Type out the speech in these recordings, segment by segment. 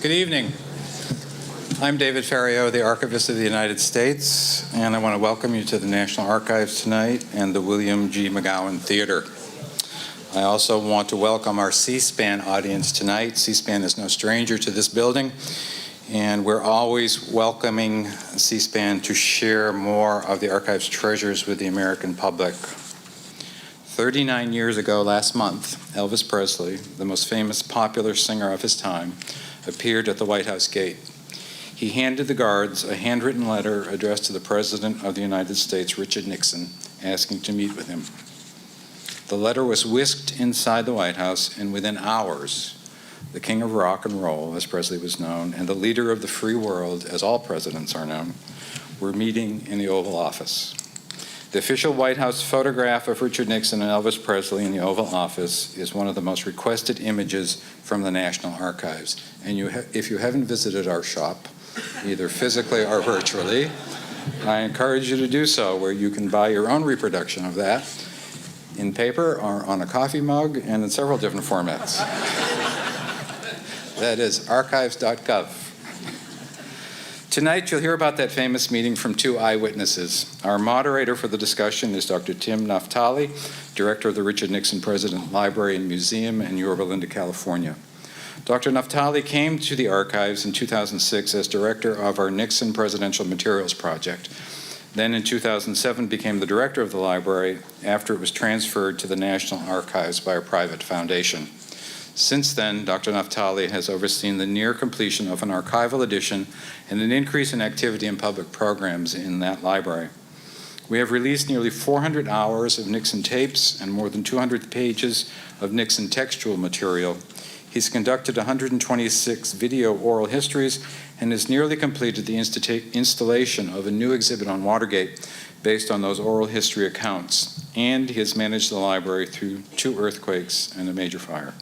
Good evening. I'm David Ferriero, the Archivist of the United States, and I want to welcome you to the National Archives tonight and the William G. McGowan Theater. I also want to welcome our C-SPAN audience tonight. C-SPAN is no stranger to this building, and we're always welcoming C-SPAN to share more of the Archives' treasures with the American public. 39 years ago last month, Elvis Presley, the most famous popular singer of his time, appeared at the White House gate. He handed the guards a handwritten letter addressed to the President of the United States, Richard Nixon, asking to meet with him. The letter was whisked inside the White House, and within hours, the king of rock and roll, as Presley was known, and the leader of the free world, as all presidents are known, were meeting in the Oval Office. The official White House photograph of Richard Nixon and Elvis Presley in the Oval Office is one of the most requested images from the National Archives. And if you haven't visited our shop, either physically or virtually, I encourage you to do so, where you can buy your own reproduction of that in paper or on a coffee mug and in several different formats. That is archives.gov. Tonight, you'll hear about that famous meeting from two eyewitnesses. Our moderator for the discussion is Dr. Tim Naftali, director of the Richard Nixon President Library and Museum in Yorba Linda, California. Dr. Naftali came to the archives in 2006 as director of our Nixon Presidential Materials Project. Then in 2007 became the director of the library after it was transferred to the National Archives by a private foundation. Since then, Dr. Naftali has overseen the near completion of an archival edition and an increase in activity in public programs in that library. We have released nearly 400 hours of Nixon tapes and more than 200 pages of Nixon textual material. He's conducted 126 video oral histories and has nearly completed the installation of a new exhibit on Watergate based on those oral history accounts. And he has managed the library through 2 earthquakes and a major fire.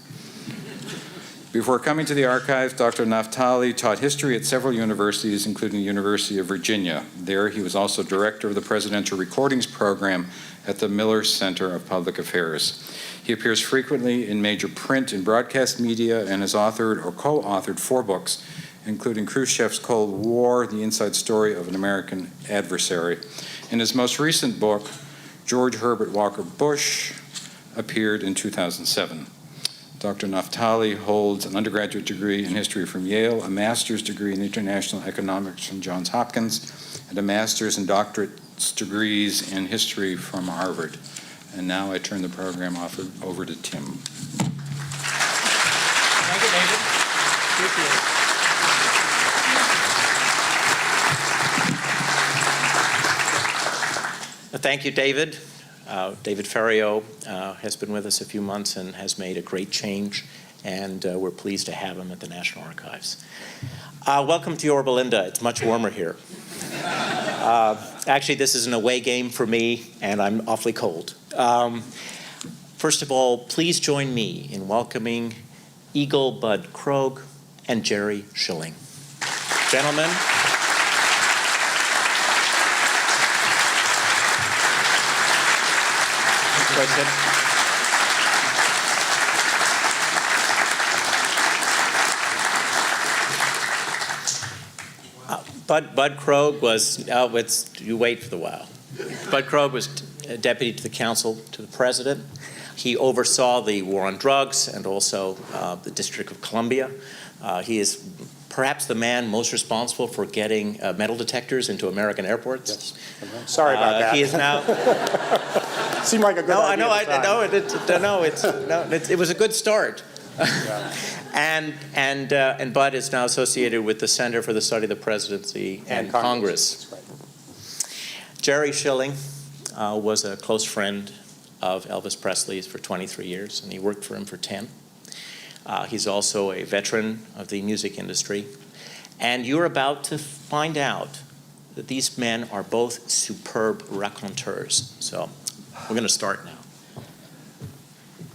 Before coming to the archives, Dr. Naftali taught history at several universities, including the University of Virginia. There, he was also director of the Presidential Recordings Program at the Miller Center of Public Affairs. He appears frequently in major print and broadcast media and has authored or co-authored 4 books, including Khrushchev's Cold War, The Inside Story of an American Adversary. In his most recent book, George Herbert Walker Bush, appeared in 2007. Dr. Naftali holds an undergraduate degree in history from Yale, a master's degree in international economics from Johns Hopkins, and a master's and doctorate degrees in history from Harvard. And now I turn the program over to Tim. Thank you, David. Thank you, David. David Ferriero has been with us a few months and has made a great change, and we're pleased to have him at the National Archives. Welcome to Yorba Linda. It's much warmer here. Actually, this is an away game for me, and I'm awfully cold. First of all, please join me in welcoming Eagle Bud Krogh and Jerry Schilling. Gentlemen. Bud Krogh was, you wait for the while. Bud Krogh was deputy to the counsel to the president. He oversaw the war on drugs and also the District of Columbia. He is perhaps the man most responsible for getting metal detectors into American airports. Yes. Sorry about that. He is now. Seemed like a good idea. It was a good start. Yeah. And Bud is now associated with the Center for the Study of the Presidency and Congress. That's right. Jerry Schilling was a close friend of Elvis Presley's for 23 years, and he worked for him for 10. He's also a veteran of the music industry. And you're about to find out that these men are both superb raconteurs. So we're going to start now.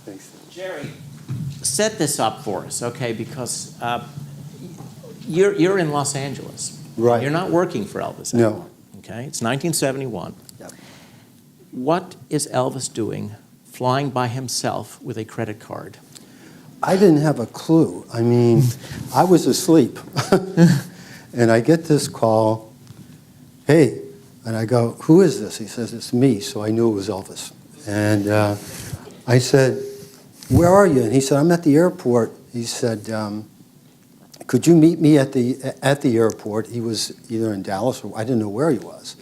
Thanks. Jerry, set this up for us, okay? Because you're in Los Angeles. Right. You're not working for Elvis anymore. No. Okay? It's 1971. Yep. What is Elvis doing flying by himself with a credit card? I didn't have a clue. I mean, I was asleep. And I get this call, hey, and I go, who is this? He says, it's me. So I knew it was Elvis. And I said, where are you? And he said, I'm at the airport. He said, could you meet me at the airport? He was either in Dallas or I didn't know where he was.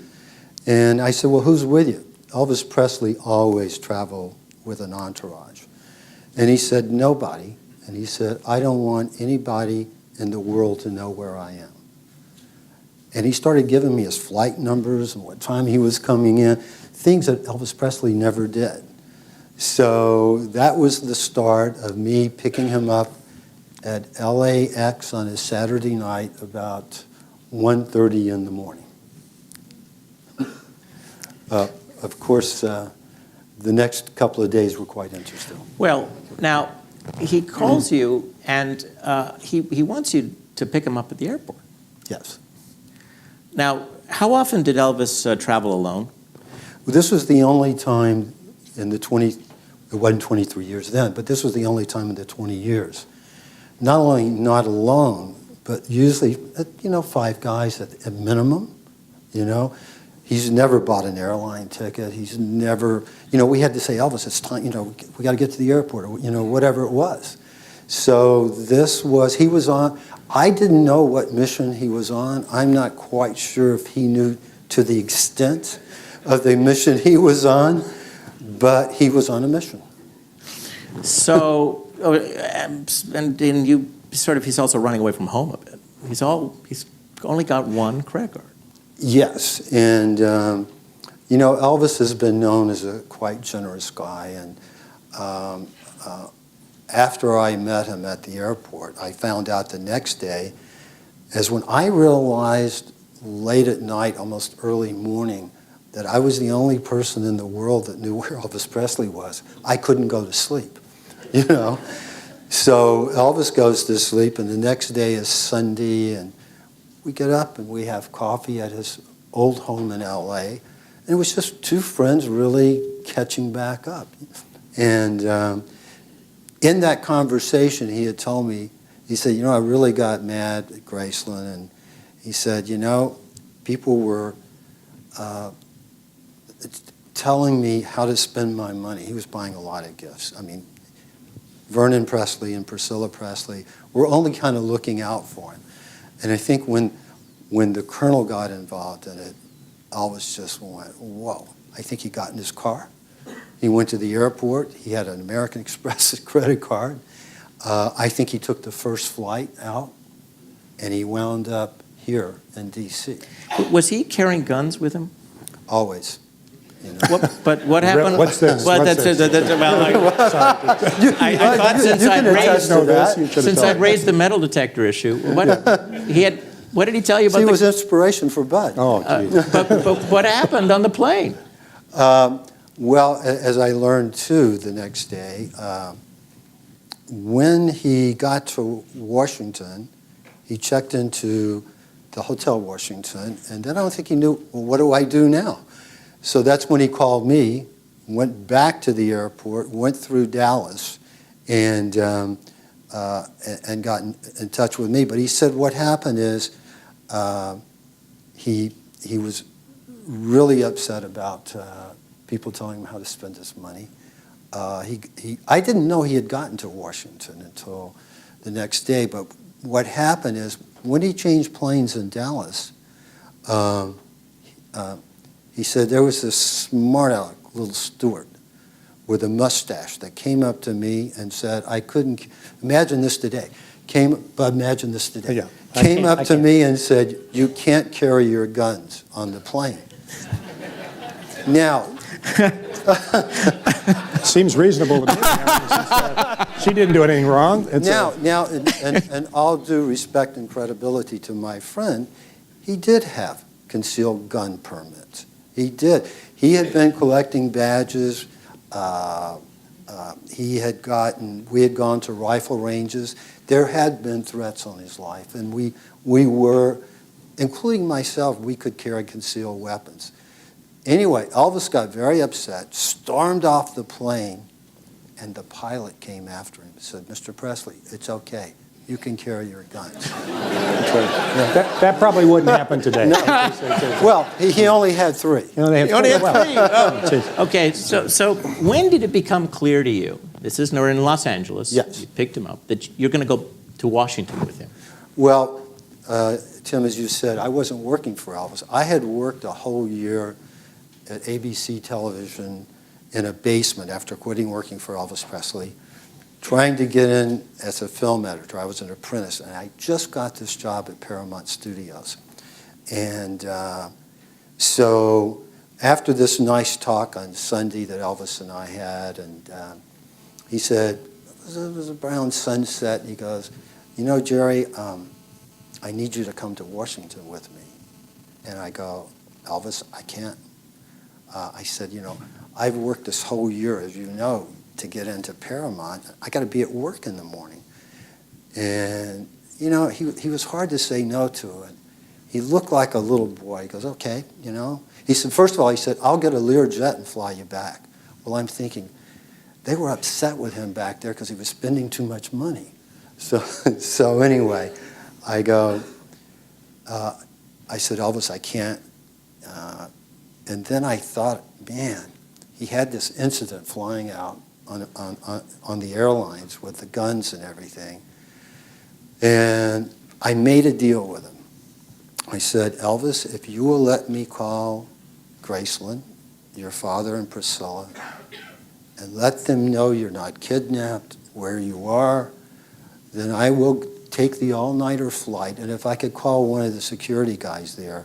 And I said, well, who's with you? Elvis Presley always traveled with an entourage. And he said, nobody. And he said, I don't want anybody in the world to know where I am. And he started giving me his flight numbers and what time he was coming in, things that Elvis Presley never did. So that was the start of me picking him up at LAX on a Saturday night about 1:30 in the morning. Of course, the next couple of days were quite interesting. Well, now, he calls you, and he wants you to pick him up at the airport. Yes. Now, how often did Elvis travel alone? Well, this was the only time in the 20, it wasn't 23 years then, but this was the only time in the 20 years. Not only not alone, but usually, 5 guys at minimum, He's never bought an airline ticket. He's never, we had to say, Elvis, it's time, we got to get to the airport, or, whatever it was. So he was on, I didn't know what mission he was on. I'm not quite sure if he knew to the extent of the mission he was on, but he was on a mission. So, and you he's also running away from home a bit. He's only got one credit card. Yes, and Elvis has been known as a quite generous guy, and after I met him at the airport, I found out the next day, as when I realized late at night, almost early morning, that I was the only person in the world that knew where Elvis Presley was. I couldn't go to sleep, So Elvis goes to sleep, and the next day is Sunday, and we get up and we have coffee at his old home in LA. And it was just 2 friends really catching back up. And in that conversation, he had told me, he said, I really got mad at Graceland. And he said, people were telling me how to spend my money. He was buying a lot of gifts. I mean, Vernon Presley and Priscilla Presley were only kind of looking out for him. And I think when the Colonel got involved in it, Elvis just went, whoa. I think he got in his car. He went to the airport. He had an American Express credit card. I think he took the first flight out, and he wound up here in D.C. Was he carrying guns with him? Always. But what happened? What's this? Well, What's this? I thought since I'd raised the metal detector issue, what did he tell you about? He was inspiration for Bud. Oh, geez. But what happened on the plane? Well, as I learned too the next day, when he got to Washington, he checked into the Hotel Washington, and then I don't think he knew, well, what do I do now? So that's when he called me, went back to the airport, went through Dallas, and got in touch with me. But he said what happened is he was really upset about people telling him how to spend his money. I didn't know he had gotten to Washington until the next day. But what happened is when he changed planes in Dallas, he said there was this smart aleck little steward with a mustache that came up to me and said, I couldn't, imagine this today. Imagine this today. Yeah, Came up to me and said, you can't carry your guns on the plane. Now, Seems reasonable to me. She didn't do anything wrong. Now, in all due respect and credibility to my friend, he did have concealed gun permits. He did. He had been collecting badges. We had gone to rifle ranges. There had been threats on his life, and we were, including myself, we could carry concealed weapons. Anyway, Elvis got very upset, stormed off the plane, and the pilot came after him and said, "Mr. Presley, it's okay. You can carry your guns." That probably wouldn't happen today. Well, he only had 3. You only have You only had well, three. Oh. Okay, so when did it become clear to you, this is we're in Los Angeles, Yes. you picked him up, that you're going to go to Washington with him? Well, Tim, as you said, I wasn't working for Elvis. I had worked a whole year at ABC television in a basement after quitting working for Elvis Presley, trying to get in as a film editor. I was an apprentice, and I just got this job at Paramount Studios. And so after this nice talk on Sunday that Elvis and I had, and he said, it was around sunset, and he goes, "You know, Jerry, I need you to come to Washington with me." And I go, "Elvis, I can't." I said, "You know, I've worked this whole year, as you know, to get into Paramount. I got to be at work in the morning." And, you know, he was hard to say no to. And he looked like a little boy. He goes, "Okay, you know." He said, first of all, he said, "I'll get a Learjet and fly you back." Well, I'm thinking, they were upset with him back there because he was spending too much money. So anyway, I go, I said, "Elvis, I can't." And then I thought, man, he had this incident flying out on the airlines with the guns and everything. And I made a deal with him. I said, "Elvis, if you will let me call Graceland, your father and Priscilla, and let them know you're not kidnapped, where you are, then I will take the all-nighter flight. And if I could call one of the security guys there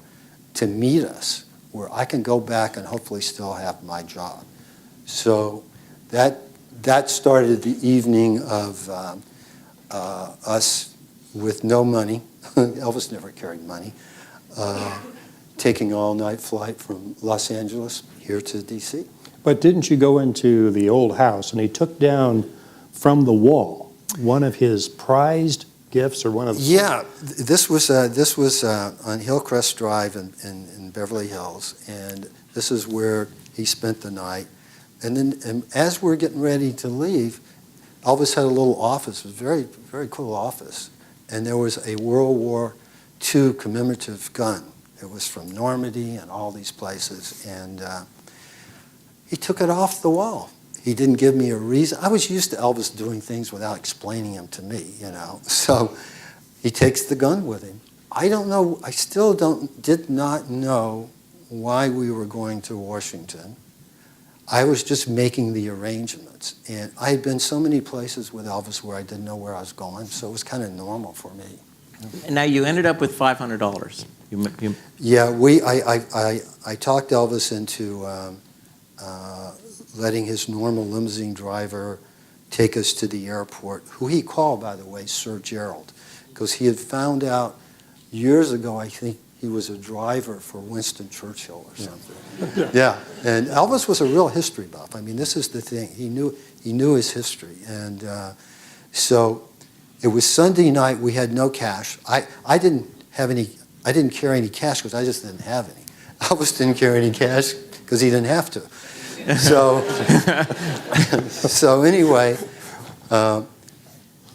to meet us, where I can go back and hopefully still have my job." So that started the evening of us with no money. Elvis never carried money. Taking an all-night flight from Los Angeles here to D.C. But didn't you go into the old house and he took down from the wall one of his prized gifts or one of the... Yeah, this was on Hillcrest Drive in Beverly Hills, and this is where he spent the night. And then as we're getting ready to leave, Elvis had a little office. It was a very, very cool office. And there was a World War II commemorative gun. It was from Normandy and all these places. And he took it off the wall. He didn't give me a reason. I was used to Elvis doing things without explaining them to me, you know. So he takes the gun with him. I don't know, I still did not know why we were going to Washington. I was just making the arrangements. And I had been so many places with Elvis where I didn't know where I was going, so it was kind of normal for me. And now you ended up with $500. Yeah, I talked Elvis into letting his normal limousine driver take us to the airport, who he called, by the way, Sir Gerald, because he had found out years ago, I think, he was a driver for Winston Churchill or something. Yeah, and Elvis was a real history buff. I mean, this is the thing. He knew his history. And so it was Sunday night. We had no cash. I didn't carry any cash because I just didn't have any. Elvis didn't carry any cash because he didn't have to. So anyway,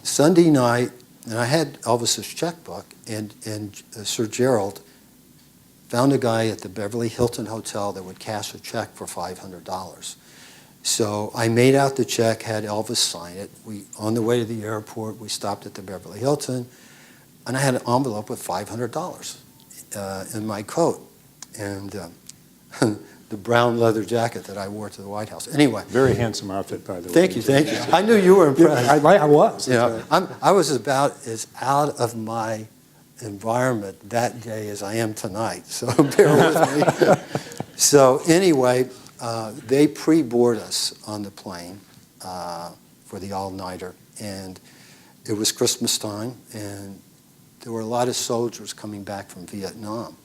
Sunday night, and I had Elvis's checkbook, and Sir Gerald found a guy at the Beverly Hilton Hotel that would cash a check for $500. So I made out the check, had Elvis sign it. On the way to the airport, we stopped at the Beverly Hilton, and I had an envelope with $500 in my coat, and the brown leather jacket that I wore to the White House. Anyway. Very handsome outfit, by the way. Thank you. I knew you were impressed. I was. You know, I was about as out of my environment that day as I am tonight, so bear with me. So anyway, they pre-board us on the plane for the all-nighter, and it was Christmas time, and there were a lot of soldiers coming back from Vietnam.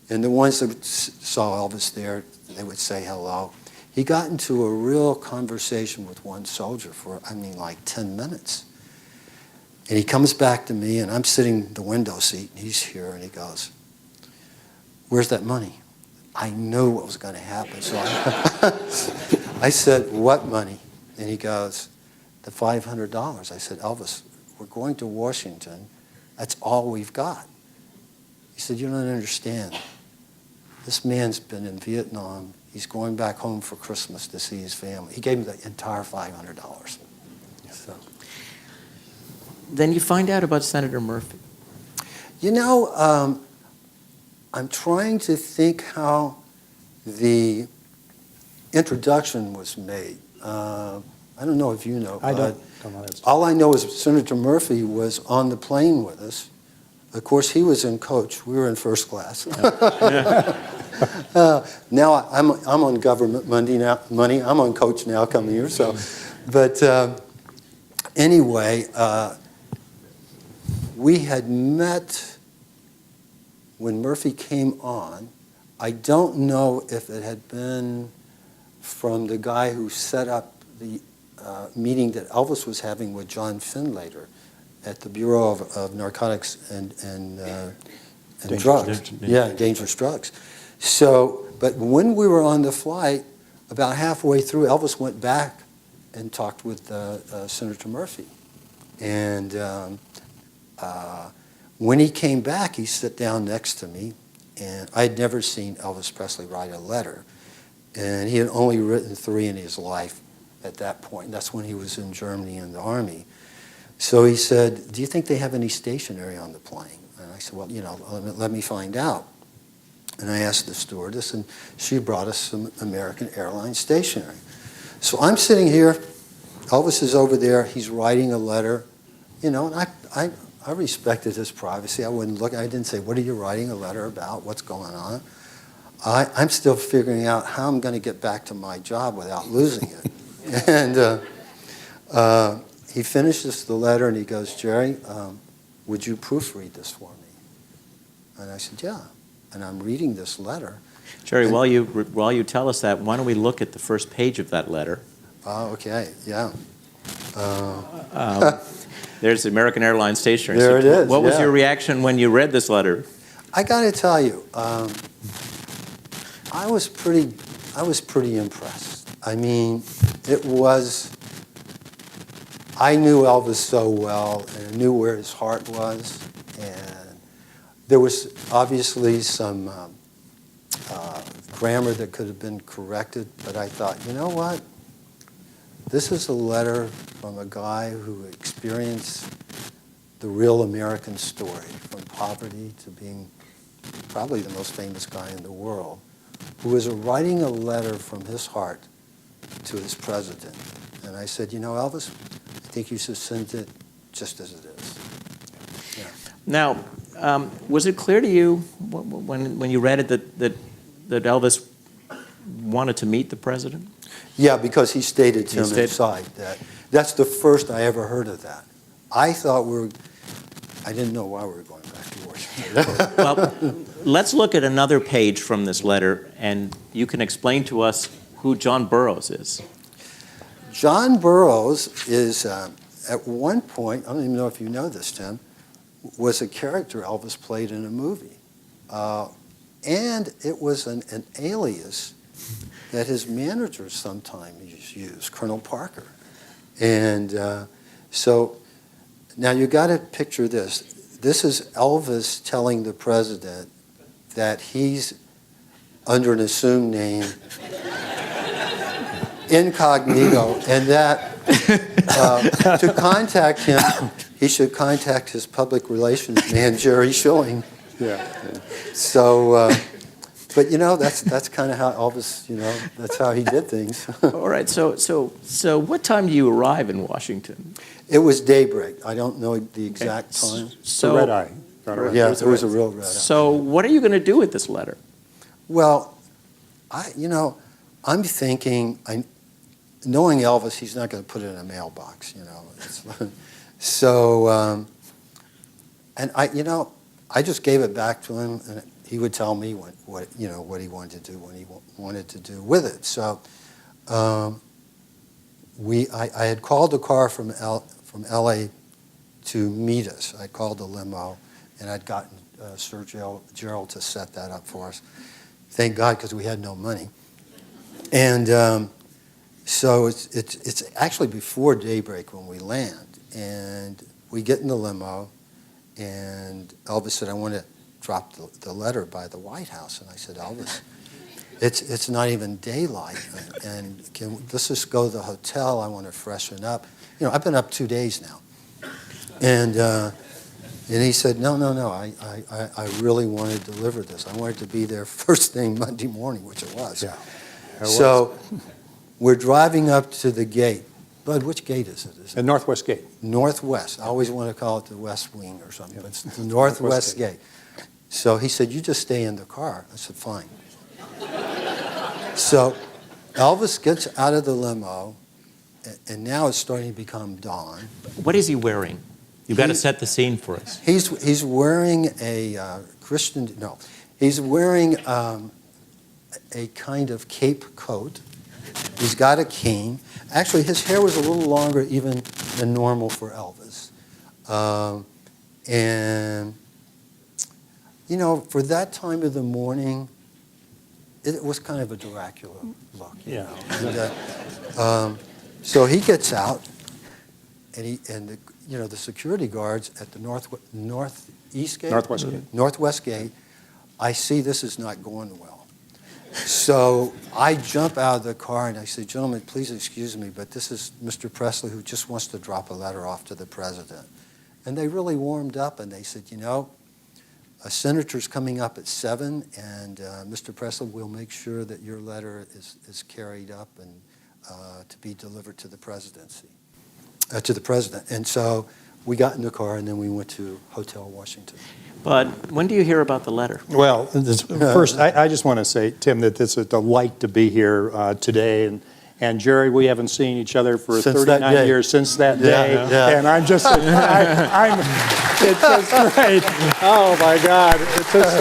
And the ones that saw Elvis there, they would say hello. He got into a real conversation with one soldier for, like 10 minutes. And he comes back to me, and I'm sitting in the window seat, and he's here, and he goes, "Where's that money?" I knew what was going to happen. So I said, "What money?" And he goes, the $500. I said, Elvis, we're going to Washington. That's all we've got. He said, you don't understand. This man's been in Vietnam. He's going back home for Christmas to see his family. He gave me the entire $500. So. Then you find out about Senator Murphy. You know, I'm trying to think how the introduction was made. I don't know if you know. I don't know. All I know is Senator Murphy was on the plane with us. Of course, he was in coach. We were in first class. Now I'm on government money now. I'm on coach now coming here. So, but anyway, we had met when Murphy came on. I don't know if it had been from the guy who set up the meeting that Elvis was having with John Finlater at the Bureau of Narcotics and Drugs. Dangerous drugs. So, but when we were on the flight, about halfway through, Elvis went back and talked with Senator Murphy. And when he came back, he sat down next to me, and I had never seen Elvis Presley write a letter. And he had only written 3 in his life at that point. That's when he was in Germany in the Army. So he said, do you think they have any stationery on the plane? And I said, well, you know, let me find out. And I asked the stewardess, and she brought us some American Airlines stationery. So I'm sitting here, Elvis is over there, he's writing a letter, you know, and I respected his privacy. I wouldn't look, I didn't say, what are you writing a letter about? What's going on? I'm still figuring out how I'm going to get back to my job without losing it. And he finishes the letter and he goes, Jerry, would you proofread this for me? And I said, yeah. And I'm reading this letter. Jerry, while you tell us that, why don't we look at the first page of that letter? Oh, okay, yeah. There's the American Airlines stationery. There it is, What was yeah. your reaction when you read this letter? I got to tell you, I was pretty impressed. I mean, I knew Elvis so well, and I knew where his heart was, and there was obviously some grammar that could have been corrected, but I thought, you know what? This is a letter from a guy who experienced the real American story, from poverty to being probably the most famous guy in the world, who was writing a letter from his heart to his president. And I said, you know, Elvis, I think you should send it just as it is. Yeah. Now, was it clear to you when you read it that Elvis wanted to meet the president? Yeah, because he stated to him inside that. That's the first I ever heard of that. I didn't know why we were going back to Washington. Well, let's look at another page from this letter, and you can explain to us who John Burroughs is. John Burroughs is, at one point, I don't even know if you know this, Tim, was a character Elvis played in a movie. And it was an alias that his managers sometimes used, Colonel Parker. And so now you got to picture this. This is Elvis telling the president that he's under an assumed name, incognito, and that to contact him, he should contact his public relations man, Jerry Schilling. Yeah. So, but you know, that's kind of how Elvis, you know, that's how he did things. All right. So what time do you arrive in Washington? It was daybreak. I don't know the exact time. So Red eye. Yeah, it was a real red eye. So what are you going to do with this letter? Well, I'm thinking, knowing Elvis, he's not going to put it in a mailbox, you know. So, and I just gave it back to him, and he would tell me what he wanted to do, what he wanted to do with it. So, I had called the car from L.A. to meet us. I called the limo, and I'd gotten Sir Gerald to set that up for us. Thank God, because we had no money. And So it's actually before daybreak when we land, and we get in the limo, and Elvis said, I want to drop the letter by the White House. And I said, Elvis, it's not even daylight, and let's just go to the hotel. I want to freshen up. You know, I've been up 2 days now. And he said, no, I really want to deliver this. I wanted to be there first thing Monday morning, which it was. Yeah. So we're driving up to the gate. Bud, which gate is it? The Northwest Gate. Northwest. I always want to call it the West Wing or something, but it's the Northwest Gate. So he said, you just stay in the car. I said, fine. So Elvis gets out of the limo, and now it's starting to become dawn. What is he wearing? You've got to set the scene for us. He's wearing a he's wearing a kind of cape coat. He's got a cane. Actually, his hair was a little longer even than normal for Elvis. And, you know, for that time of the morning, it was kind of a Dracula look. You know? And, so he gets out, and the security guards at the Northwest Gate, I see this is not going well. So I jump out of the car and I say, gentlemen, please excuse me, but this is Mr. Presley who just wants to drop a letter off to the president. And they really warmed up and they said, you know, a senator's coming up at 7, and Mr. Presley will make sure that your letter is carried up and to be delivered to the presidency, to the president. And so we got in the car and then we went to Hotel Washington. But when do you hear about the letter? Well, first, I just want to say, Tim, that it's a delight to be here today. And Jerry, we haven't seen each other for 39 years since that day. Yeah. And I'm just, it's just great. Oh, my God. It's just,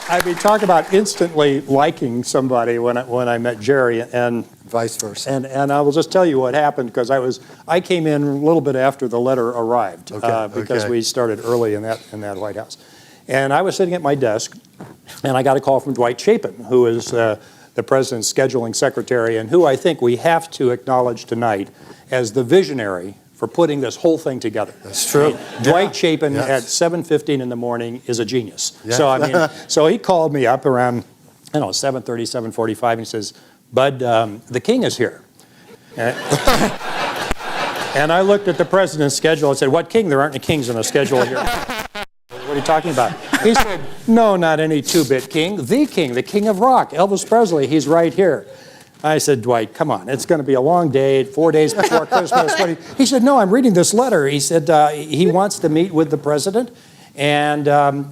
I mean, talk about instantly liking somebody when I met Jerry, and vice versa. And I will just tell you what happened, because I came in a little bit after the letter arrived, because we started early in that White House. And I was sitting at my desk, and I got a call from Dwight Chapin, who is the president's scheduling secretary, and who I think we have to acknowledge tonight as the visionary for putting this whole thing together. That's true. Dwight Chapin at 7:15 in the morning is a genius. Yeah. So I mean, so he called me up around, 7:30, 7:45, and he says, Bud, the king is here. And I looked at the president's schedule and said, what king? There aren't any kings on the schedule here. What are you talking about? He said, no, not any two-bit king. The king of rock, Elvis Presley, he's right here. I said, Dwight, come on, it's going to be a long day, 4 days before Christmas. He said, no, I'm reading this letter. He said he wants to meet with the president, and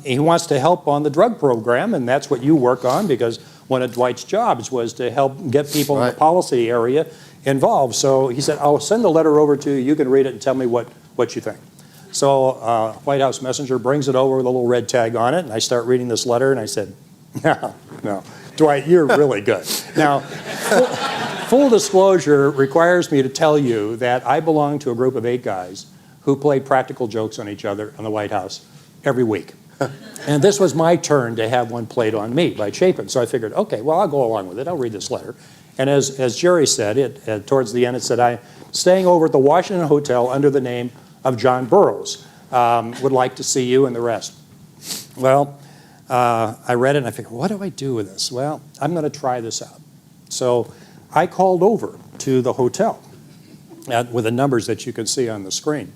he wants to help on the drug program, and that's what you work on, because one of Dwight's jobs was to help get people in the policy area involved. So he said, I'll send the letter over to you. You can read it and tell me what you think. So White House messenger brings it over with a little red tag on it, and I start reading this letter, and I said, no, Dwight, you're really good. Now, full disclosure requires me to tell you that I belong to a group of 8 guys who play practical jokes on each other in the White House every week. And this was my turn to have one played on me by Chapin. So I figured, okay, well, I'll go along with it. I'll read this letter. And as Jerry said, towards the end, it said, I'm staying over at the Washington Hotel under the name of John Burroughs. Would like to see you and the rest. Well, I read it and I figured, what do I do with this? Well, I'm going to try this out. So I called over to the hotel with the numbers that you can see on the screen.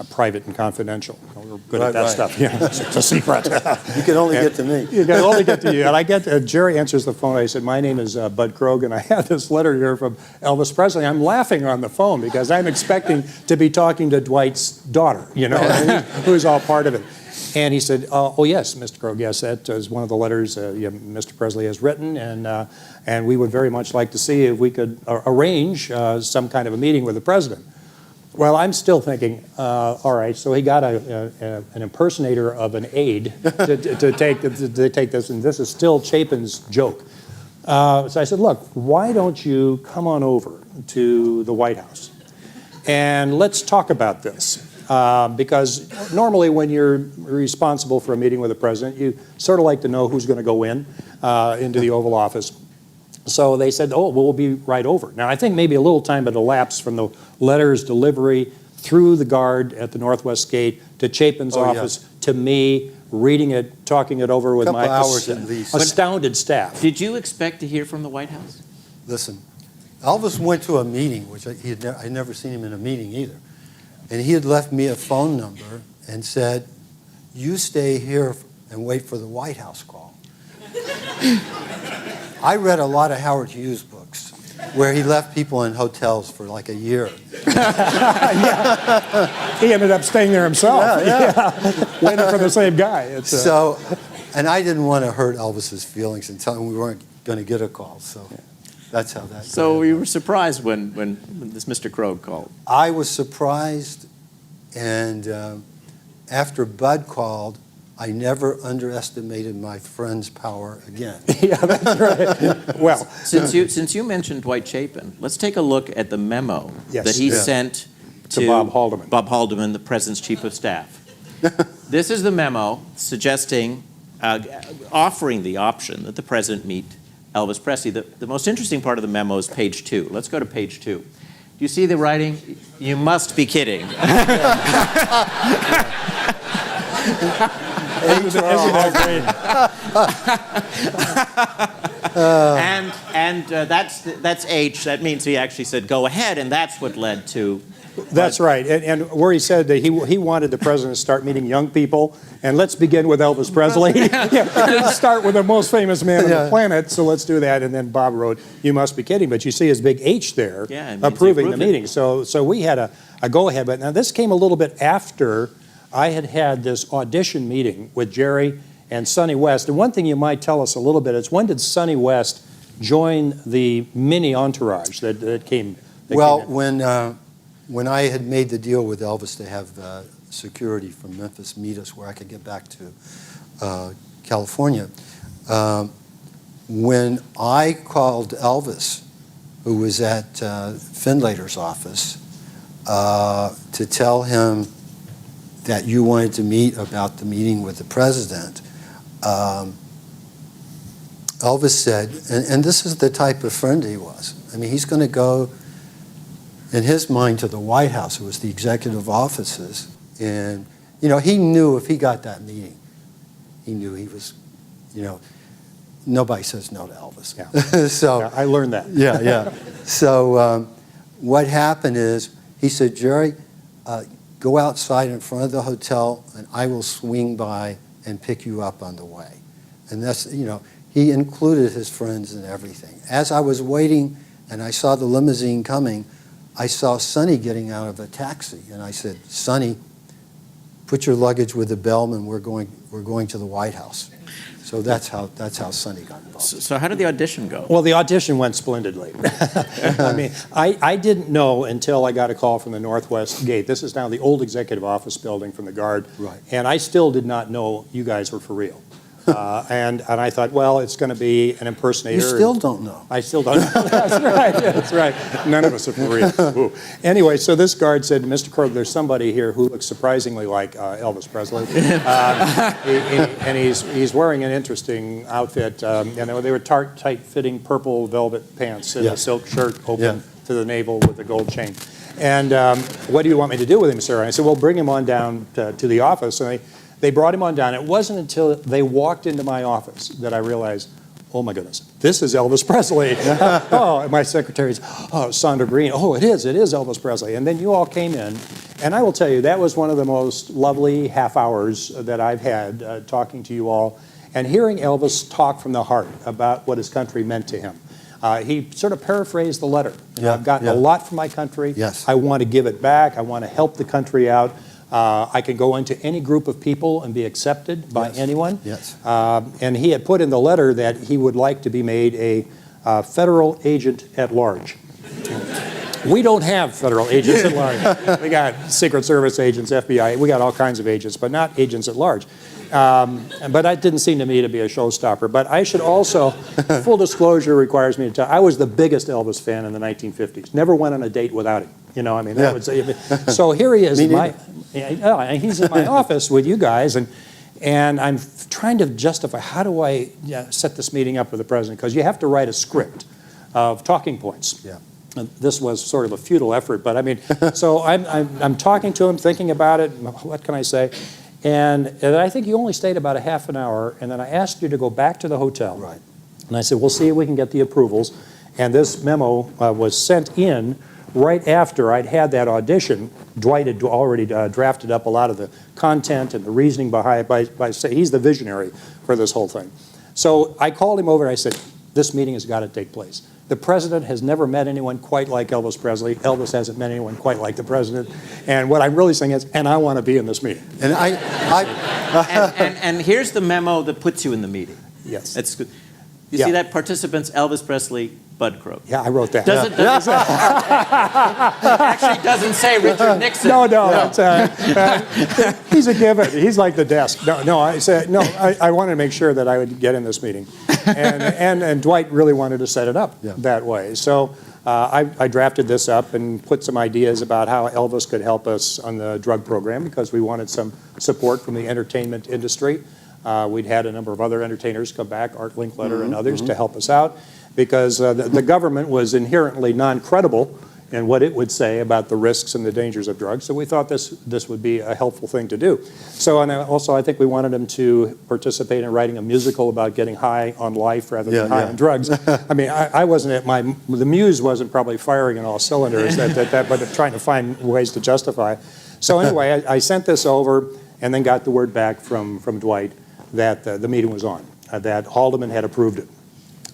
Private and confidential. We're good at that stuff. Yeah, it's a secret. You can only get to me. You can only get to you. And I get Jerry answers the phone. I said, my name is Bud Krogh, and I have this letter here from Elvis Presley. I'm laughing on the phone because I'm expecting to be talking to Dwight's daughter, who's all part of it. And he said, oh, yes, Mr. Krogh, yes, that is one of the letters Mr. Presley has written, and we would very much like to see if we could arrange some kind of a meeting with the president. Well, I'm still thinking, all right, so he got an impersonator of an aide to take this, and this is still Chapin's joke. So I said, look, why don't you come on over to the White House, and let's talk about this. Because normally when you're responsible for a meeting with the president, you sort of like to know who's going to go into the Oval Office. So they said, oh, well, we'll be right over. Now, I think maybe a little time had elapsed from the letter's delivery through the guard at the Northwest Gate to Chapin's office to me, reading it, talking it over with my hours at least. astounded staff. Did you expect to hear from the White House? Listen, Elvis went to a meeting, which I'd never seen him in a meeting either. And he had left me a phone number and said, you stay here and wait for the White House call. I read a lot of Howard Hughes books where he left people in hotels for like a year. He ended up staying there himself. Waiting for the same guy. And I didn't want to hurt Elvis's feelings and tell him we weren't going to get a call. So that's how that. So you were surprised when this Mr. Krogh called? I was surprised, and after Bud called, I never underestimated my friend's power again. Yeah, that's right. Well, Since you mentioned Dwight Chapin, let's take a look at the memo that he sent to Bob Haldeman. Bob Haldeman, the President's Chief of Staff. This is the memo suggesting, offering the option that the President meet Elvis Presley. The most interesting part of the memo is page 2. Let's go to page 2. Do you see the writing? You must be kidding. Isn't that great? That's H. That means he actually said go ahead, and that's what led to. That's right, and where he said that he wanted the president to start meeting young people, and let's begin with Elvis Presley. Let's start with the most famous man on the planet, so let's do that. And then Bob wrote, "You must be kidding," but you see his big H there, approving the meeting. So we had a go-ahead, but now this came a little bit after I had this audition meeting with Jerry and Sonny West. And one thing you might tell us a little bit is, when did Sonny West join the mini entourage that came? Well, when I had made the deal with Elvis to have security from Memphis meet us where I could get back to California, when I called Elvis, who was at Findlater's office, to tell him that you wanted to meet about the meeting with the president, Elvis said, and this is the type of friend he was. I mean, he's going to go, in his mind, to the White House. It was the executive offices. And, he knew if he got that meeting, he knew he was, nobody says no to Elvis. Yeah. So I learned that. Yeah. So what happened is, he said, Jerry, go outside in front of the hotel, and I will swing by and pick you up on the way. And that's, he included his friends and everything. As I was waiting and I saw the limousine coming, I saw Sonny getting out of a taxi, and I said, Sonny, put your luggage with the bellman. We're going to the White House. So that's how Sonny got involved. So how did the audition go? Well, the audition went splendidly. I mean, I didn't know until I got a call from the Northwest Gate. This is now the old executive office building from the Guard. Right. And I still did not know you guys were for real. And I thought, well, it's going to be an impersonator. You still don't know. I still don't know. That's right. That's right. None of us are for real. Ooh. Anyway, so this guard said, Mr. Krogh, there's somebody here who looks surprisingly like Elvis Presley. And he's wearing an interesting outfit. They were tight-fitting purple velvet pants and a silk shirt open to the navel with a gold chain. And what do you want me to do with him, sir? And I said, well, bring him on down to the office. And they brought him on down. It wasn't until they walked into my office that I realized, oh my goodness, this is Elvis Presley. And my secretary's, Sandra Green. Oh, it is Elvis Presley. And then you all came in, and I will tell you, that was one of the most lovely half hours that I've had talking to you all and hearing Elvis talk from the heart about what his country meant to him. He sort of paraphrased the letter. I've gotten a lot from my country. Yes. I want to give it back. I want to help the country out. I can go into any group of people and be accepted by anyone. Yes. And he had put in the letter that he would like to be made a federal agent at large. We don't have federal agents at large. We got Secret Service agents, FBI, we got all kinds of agents, but not agents at large. But that didn't seem to me to be a showstopper. But I should also, full disclosure requires me to tell, I was the biggest Elvis fan in the 1950s. Never went on a date without him. That would say, so here he is. He's in my office with you guys, and I'm trying to justify, how do I set this meeting up with the president? Because you have to write a script of talking points. Yeah. And this was sort of a futile effort, but I mean, so I'm talking to him, thinking about it, what can I say? And I think you only stayed about a half an hour, and then I asked you to go back to the hotel. Right. And I said, we'll see if we can get the approvals. And this memo was sent in right after I'd had that audition. Dwight had already drafted up a lot of the content and the reasoning behind it by saying he's the visionary for this whole thing. So I called him over and I said, this meeting has got to take place. The president has never met anyone quite like Elvis Presley. Elvis hasn't met anyone quite like the president. And what I'm really saying is, and I want to be in this meeting. And And here's the memo that puts you in the meeting. Yes. It's good. You Yeah. see that? Participants, Elvis Presley, Bud Croak. Yeah, I wrote that. Doesn't actually doesn't say Richard Nixon. No. That's, he's a given. He's like the desk. No. I said no. I wanted to make sure that I would get in this meeting, and Dwight really wanted to set it up that way. So I drafted this up and put some ideas about how Elvis could help us on the drug program because we wanted some support from the entertainment industry. We'd had a number of other entertainers come back, Art Linkletter and others, to help us out because the government was inherently non-credible in what it would say about the risks and the dangers of drugs. So we thought this would be a helpful thing to do. So, and also I think we wanted them to participate in writing a musical about getting high on life rather than high on drugs. I mean, I wasn't the muse wasn't probably firing on all cylinders, but trying to find ways to justify. So anyway, I sent this over and then got the word back from Dwight that the meeting was on, that Haldeman had approved it.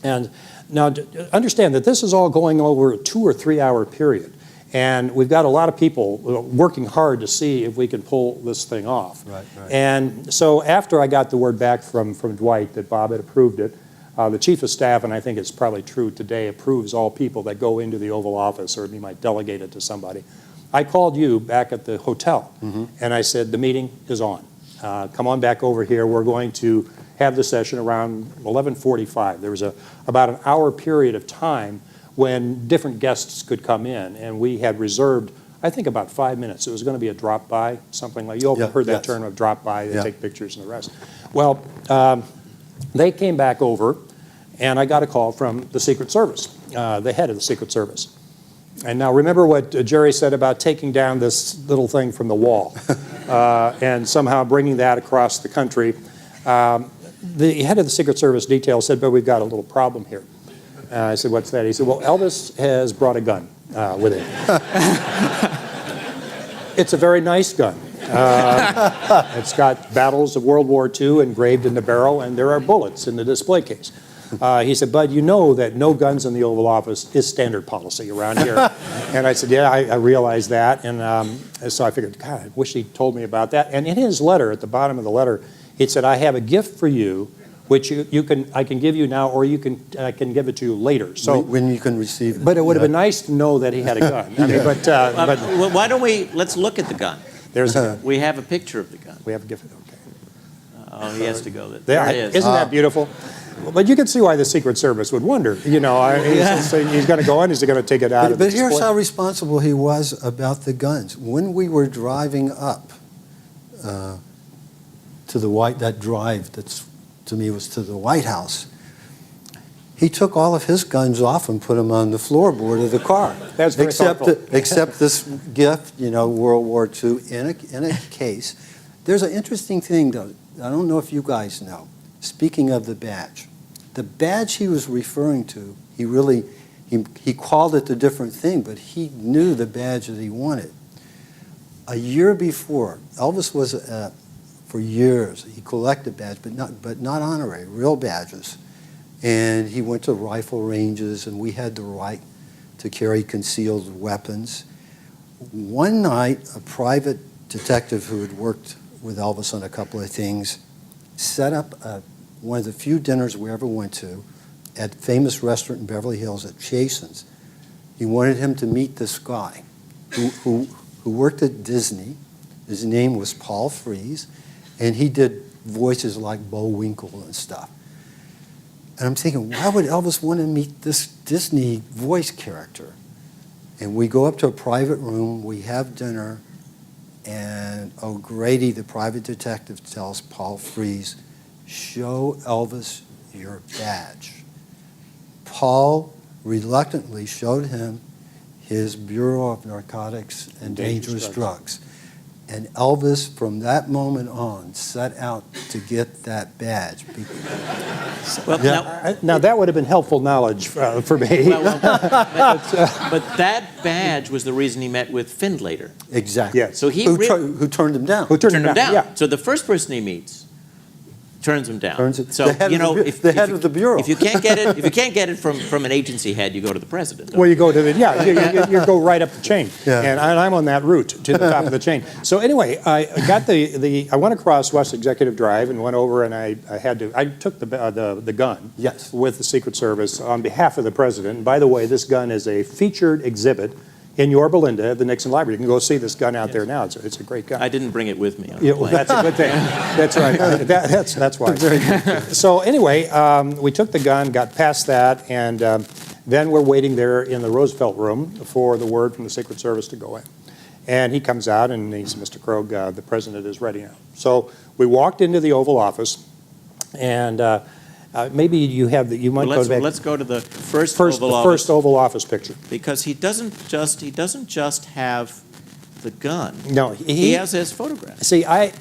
And now understand that this is all going over a 2 or 3 hour period. And we've got a lot of people working hard to see if we can pull this thing off. Right. And so after I got the word back from Dwight that Bob had approved it, the chief of staff, and I think it's probably true today, approves all people that go into the Oval Office, or he might delegate it to somebody. I called you back at the hotel, and I said, the meeting is on. Come on back over here. We're going to have the session around 11:45. There was about an hour period of time when different guests could come in, and we had reserved, I think, about 5 minutes. It was going to be a drop-by, something like, you all heard that term of drop-by, they take pictures and the rest. Well, they came back over, and I got a call from the Secret Service, the head of the Secret Service. And now remember what Jerry said about taking down this little thing from the wall and somehow bringing that across the country. The head of the Secret Service detail said, but we've got a little problem here. I said, what's that? He said, well, Elvis has brought a gun with him. It's a very nice gun. It's got battles of World War II engraved in the barrel, and there are bullets in the display case. He said, Bud, you know that no guns in the Oval Office is standard policy around here. And I said, yeah, I realize that. And so I figured, God, I wish he'd told me about that. And in his letter, at the bottom of the letter, he said, I have a gift for you, which I can give you now, or I can give it to you later. So when you can receive it. But it would have been nice to know that he had a gun. I mean, but well, why don't let's look at the gun. There's a gun. We have a picture of the gun. We have a gift. Okay. Oh, he has to go. There it is. Isn't that beautiful? But you can see why the Secret Service would wonder. You know, he's going to go in, he's going to take it out of the But here's display. how responsible he was about the guns. When we were driving up to that drive that's, to me, was to the White House, he took all of his guns off and put them on the floorboard of the car. That's very thoughtful. Except this gift, World War II, in a case. There's an interesting thing, though. I don't know if you guys know. Speaking of the badge he was referring to, he called it a different thing, but he knew the badge that he wanted. A year before, Elvis was, for years, he collected badges, but not honorary, real badges. And he went to rifle ranges, and we had the right to carry concealed weapons. One night, a private detective who had worked with Elvis on a couple of things set up one of the few dinners we ever went to at a famous restaurant in Beverly Hills at Chasen's. He wanted him to meet this guy who worked at Disney. His name was Paul Frees, and he did voices like Bo Winkle and stuff. And I'm thinking, why would Elvis want to meet this Disney voice character? And we go up to a private room, we have dinner, and O'Grady, the private detective, tells Paul Frees, show Elvis your badge. Paul reluctantly showed him his Bureau of Narcotics and Dangerous Drugs. And Elvis, from that moment on, set out to get that badge. Well, Now, that would have been helpful knowledge for me. but that badge was the reason he met with Findlater. Exactly. Yes. So he Who turned him down. Who turned turned him down. Yeah. So the first person he meets turns him down. The head of the bureau. If you can't get it from an agency head, you go to the president. Well, you go to the, you go right up the chain. Yeah. And I'm on that route to the top of the chain. So anyway, I got I went across West Executive Drive and went over, and I took the gun. Yes. With the Secret Service on behalf of the president. And by the way, this gun is a featured exhibit in Yorba Linda at the Nixon Library. You can go see this gun out there now. It's a great gun. I didn't bring it with me. Yeah, well, that's a good thing. That's right. That's why. So anyway, we took the gun, got past that, and then we're waiting there in the Roosevelt room for the word from the Secret Service to go in. And he comes out and he said, "Mr. Krogh, the president is ready now." So we walked into the Oval Office, and maybe you might go back. Let's go to the first Oval Office picture. Because he doesn't just have the gun. No, he has his photographs. See, I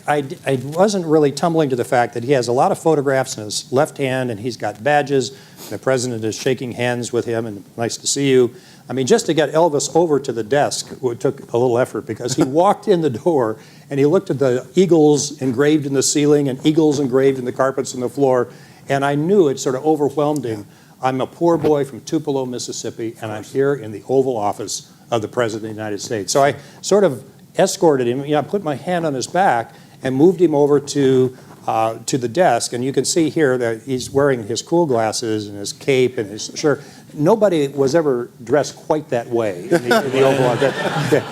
wasn't really tumbling to the fact that he has a lot of photographs in his left hand, and he's got badges. The president is shaking hands with him, and nice to see you. I mean, just to get Elvis over to the desk took a little effort, because he walked in the door and he looked at the eagles engraved in the ceiling and eagles engraved in the carpets and the floor, and I knew it sort of overwhelmed him. I'm a poor boy from Tupelo, Mississippi, and I'm here in the Oval Office of the President of the United States. So I sort of escorted him, I put my hand on his back and moved him over to the desk, and you can see here that he's wearing his cool glasses and his cape and his shirt. Nobody was ever dressed quite that way in the Oval Office.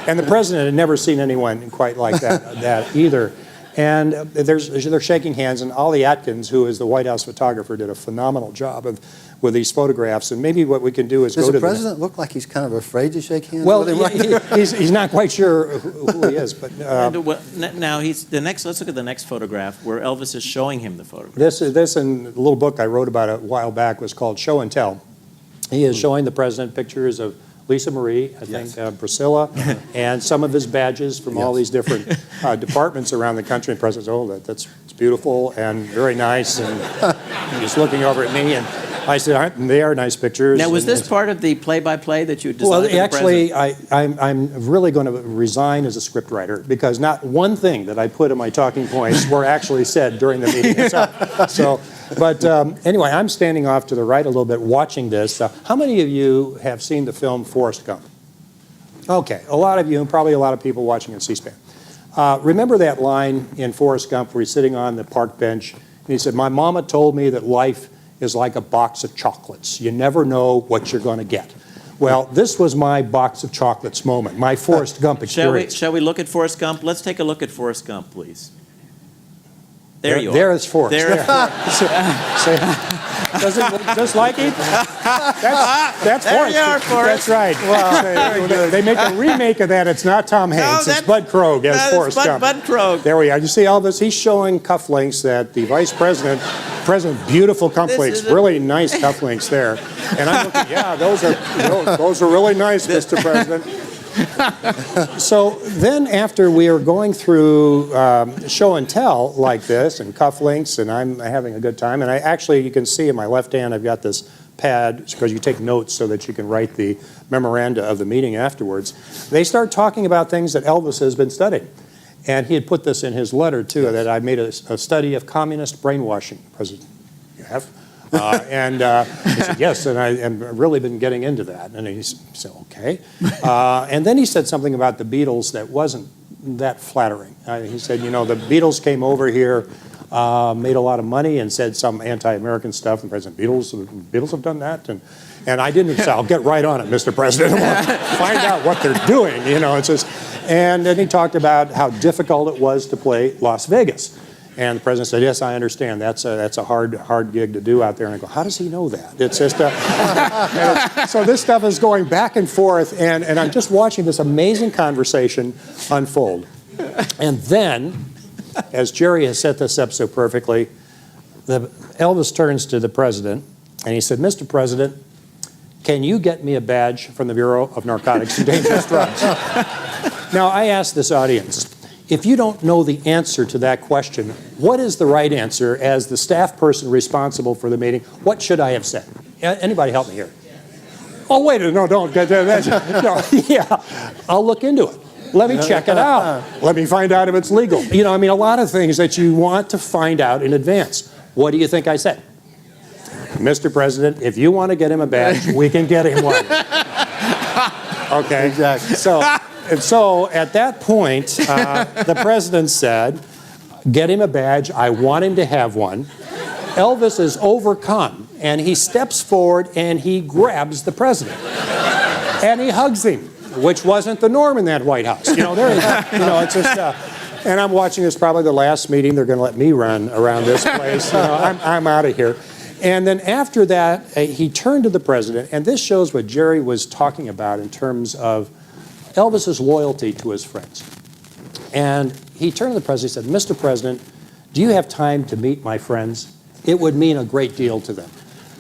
And the president had never seen anyone quite like that either. And they're shaking hands, and Ollie Atkins, who is the White House photographer, did a phenomenal job with these photographs. And maybe what we can do is Does the president look like he's kind of afraid to shake hands? Well, he's not quite sure who he is, but Now let's look at the next photograph where Elvis is showing him the photograph. this in a little book I wrote about a while back was called Show and Tell. He is showing the president pictures of Lisa Marie, I think, Priscilla, and some of his badges from all these different departments around the country. And the president says, that's beautiful and very nice, and he's looking over at me, and I said, they are nice pictures. Now, was this part of the play-by-play that you designed? Well, actually, I'm really going to resign as a scriptwriter, because not one thing that I put in my talking points were actually said during the meeting itself. But anyway, I'm standing off to the right a little bit watching this. How many of you have seen the film Forrest Gump? Okay, a lot of you, and probably a lot of people watching on C-SPAN. Remember that line in Forrest Gump where he's sitting on the park bench, and he said, "My mama told me that life is like a box of chocolates. You never know what you're going to get." Well, this was my box of chocolates moment, my Forrest Gump experience. Shall we look at Forrest Gump? Let's take a look at Forrest Gump, please. There you are. There is Forrest. There is Does it look just like him? That's there Forrest. You are, Forrest. That's right. Well, they make a remake of that. It's not Tom Hanks. It's Bud Krogh as Forrest Gump. Bud Krogh. There we are. You see Elvis? He's showing cufflinks that the vice president, beautiful cufflinks, really nice cufflinks there. And I'm looking, yeah, those are really nice, Mr. President. So then after we are going through show and tell like this and cufflinks, and I'm having a good time, and you can see in my left hand I've got this pad because you take notes so that you can write the memoranda of the meeting afterwards. They start talking about things that Elvis has been studying. And he had put this in his letter too, that I made a study of communist brainwashing. President, you have? And he said, yes, and I've really been getting into that. And he said, okay. And then he said something about the Beatles that wasn't that flattering. He said, the Beatles came over here, made a lot of money, and said some anti-American stuff. And President, Beatles have done that? And I didn't say, I'll get right on it, Mr. President. I want to find out what they're doing, It's just, and then he talked about how difficult it was to play Las Vegas. And the president said, yes, I understand. That's a hard gig to do out there. And I go, how does he know that? It's just, so this stuff is going back and forth, and I'm just watching this amazing conversation unfold. And then, as Jerry has set this up so perfectly, Elvis turns to the president, and he said, Mr. President, can you get me a badge from the Bureau of Narcotics and Dangerous Drugs? Now, I ask this audience, if you don't know the answer to that question, what is the right answer as the staff person responsible for the meeting? What should I have said? Anybody help me here? Oh, wait, no, don't. No, yeah, I'll look into it. Let me check it out. Let me find out if it's legal. You know, I mean, a lot of things that you want to find out in advance. What do you think I said? Mr. President, if you want to get him a badge, we can get him one. Okay? Exactly. So at that point, the president said, get him a badge. I want him to have one. Elvis is overcome, and he steps forward and he grabs the president. And he hugs him, which wasn't the norm in that White House. You know, it's just, and I'm watching this, probably the last meeting they're going to let me run around this place. You know, I'm out of here. And then after that, he turned to the president, and this shows what Jerry was talking about in terms of Elvis's loyalty to his friends. And he turned to the president and said, Mr. President, do you have time to meet my friends? It would mean a great deal to them.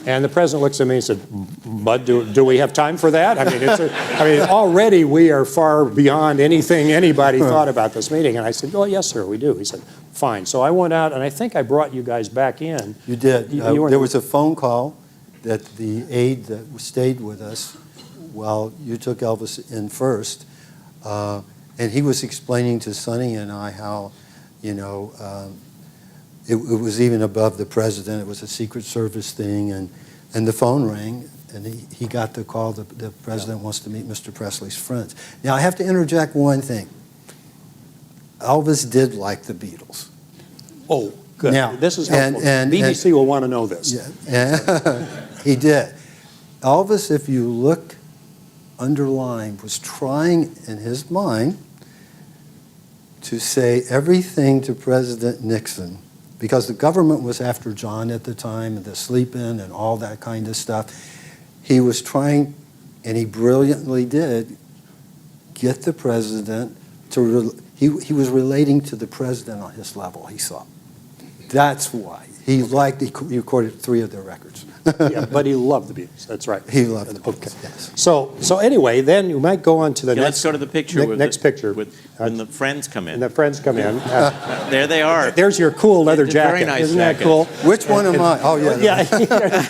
And the president looks at me and said, Bud, do we have time for that? I mean, already we are far beyond anything anybody thought about this meeting. And I said, oh, yes, sir, we do. He said, fine. So I went out, and I think I brought you guys back in. You did. You there was a phone call that the aide that stayed with us while you took Elvis in first, and he was explaining to Sonny and I how, you know, it was even above the president. It was a Secret Service thing, and the phone rang, and he got the call. The president wants to meet Mr. Presley's friends. Now, I have to interject one thing. Elvis did like the Beatles. Oh, good. Now, this is helpful. BBC will want to know this. Yeah, he did. Elvis, if you look underlined, was trying in his mind to say everything to President Nixon, because the government was after John at the time, and the sleep-in and all that kind of stuff. He was trying, and he brilliantly did, get the president to, he was relating to the president on his level, he saw. That's why. He recorded 3 of their records. Yeah, but he loved the Beatles. That's right. He loved the Okay. Beatles, yes. So anyway, then you might go on to the next. Let's go to the picture. Next picture. When the friends come in. And the friends come in. There they are. There's your cool leather It's a jacket. very nice Isn't jacket. that cool? Which one am I? Oh, yeah. Yeah,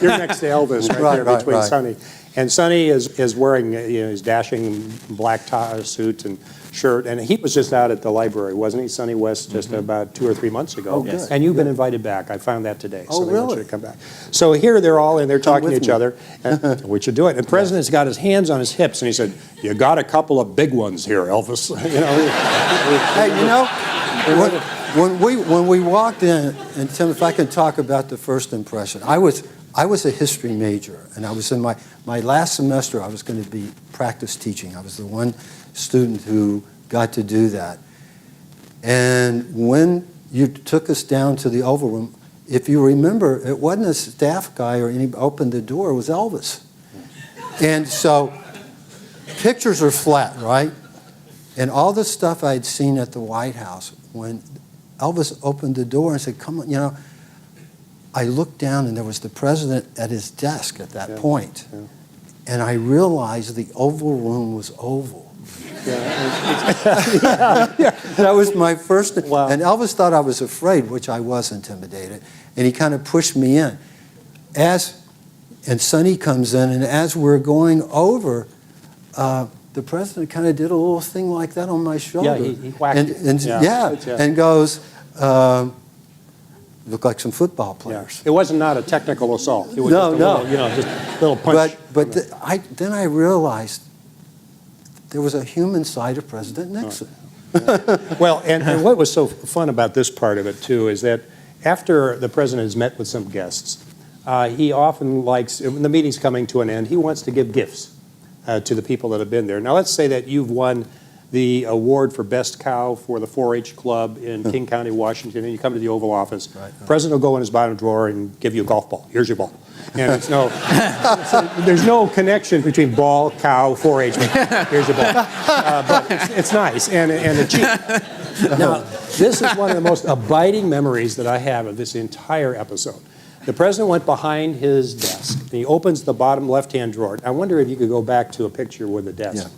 you're next to Elvis right there between right. Sonny. And Sonny is wearing his dashing black tie suit and shirt, and he was just out at the library, wasn't he, Sonny West, just about 2 or 3 months ago? Oh, good. And you've been invited back. I found that today. Oh, so they want you really? to come back. So here they're all in, they're talking to with each me. other, and we should do it. And the president's got his hands on his hips, and he said, you got a couple of big ones here, Elvis. You know, Hey, you know, when we walked in, and Tim, if I can talk about the first impression, I was a history major, and I was in my last semester. I was going to be practice teaching. I was the one student who got to do that. And when you took us down to the Oval Room, if you remember, it wasn't a staff guy or any opened the door. It was Elvis. And so pictures are flat, right? And all the stuff I'd seen at the White House, when Elvis opened the door and said, come on, you know, I looked down and there was the president at his desk at that point. Yeah. And I realized the Oval Room was oval. That was my first. Wow. And Elvis thought I was afraid, which I was intimidated. And he kind of pushed me in. And Sonny comes in, and as we're going over, the president kind of did a little thing like that on my shoulder. Yeah, he whacked you. And goes, look like some football players. It wasn't not a technical assault. It was No, just a no. little, you know, just a little punch. But then I realized there was a human side of President Nixon. Well, and what was so fun about this part of it, too, is that after the president has met with some guests, he often likes, when the meeting's coming to an end, he wants to give gifts to the people that have been there. Now, let's say that you've won the award for best cow for the 4-H club in King County, Washington, and you come to the Oval Office. Right. The president will go in his bottom drawer and give you a golf ball. Here's your ball. And it's there's no connection between ball, cow, 4-H. Here's your ball. But it's nice and it's cheap. Now, this is one of the most abiding memories that I have of this entire episode. The president went behind his desk. And he opens the bottom left-hand drawer. I wonder if you could go back to a picture with the desk.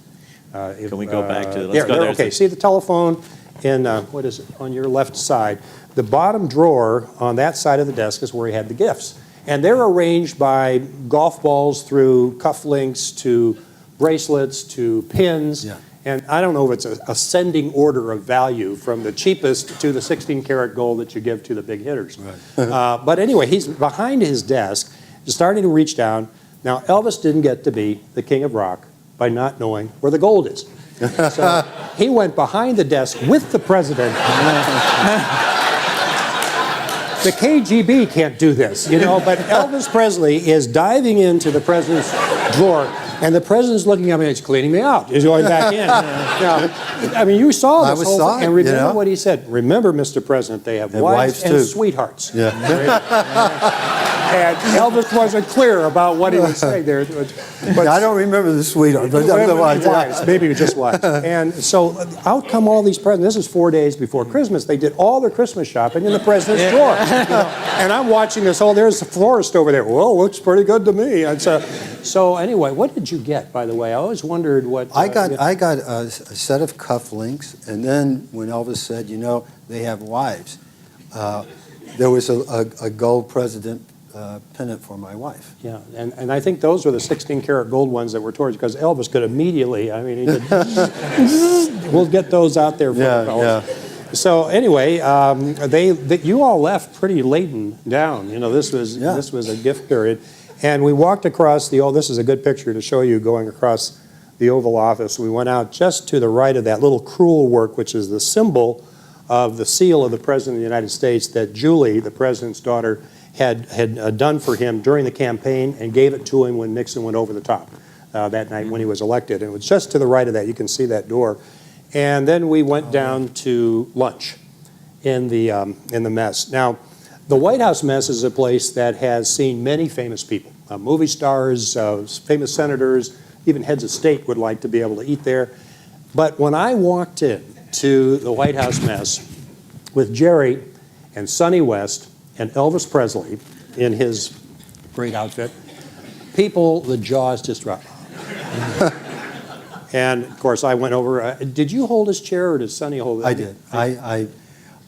Can we go back to, let's go there. Okay, see the telephone in, what is it, on your left side. The bottom drawer on that side of the desk is where he had the gifts. And they're arranged by golf balls through cufflinks to bracelets to pins. Yeah. And I don't know if it's an ascending order of value from the cheapest to the 16-karat gold that you give to the big hitters. Right. But anyway, he's behind his desk, starting to reach down. Now, Elvis didn't get to be the king of rock by not knowing where the gold is. So he went behind the desk with the president. The KGB can't do this, you know, but Elvis Presley is diving into the president's drawer, and the president's looking at me and he's cleaning me out. He's going back in. Now, I mean, you saw this whole thing, and remember what he said. Remember, Mr. President, they have wives and sweethearts. Yeah. And Elvis wasn't clear about what he was saying there. But I don't remember the sweetheart, but wives, maybe just wives. And so out come all these presents. This is 4 days before Christmas. They did all their Christmas shopping in the president's drawer. You know? And I'm watching this. Oh, there's the florist over there. Well, looks pretty good to me. And so anyway, what did you get, by the way? I always wondered what... I got a set of cufflinks, and then when Elvis said, you know, they have wives, there was a gold president pennant for my wife. Yeah, and I think those were the 16-karat gold ones that were towards, because Elvis could immediately, I mean, he could, we'll get those out there for the fellas. Yeah. So anyway, you all left pretty laden down. You know, this was a gift period. And we walked across this is a good picture to show you going across the Oval Office. We went out just to the right of that little crewel work, which is the symbol of the seal of the President of the United States that Julie, the President's daughter, had done for him during the campaign and gave it to him when Nixon went over the top that night when he was elected. And it was just to the right of that. You can see that door. And then we went down to lunch in the mess. Now, the White House mess is a place that has seen many famous people, movie stars, famous senators, even heads of state would like to be able to eat there. But when I walked in to the White House mess with Jerry and Sonny West and Elvis Presley in his great outfit, the jaws just dropped. And of course, I went over. Did you hold his chair, or did Sonny hold it? I did.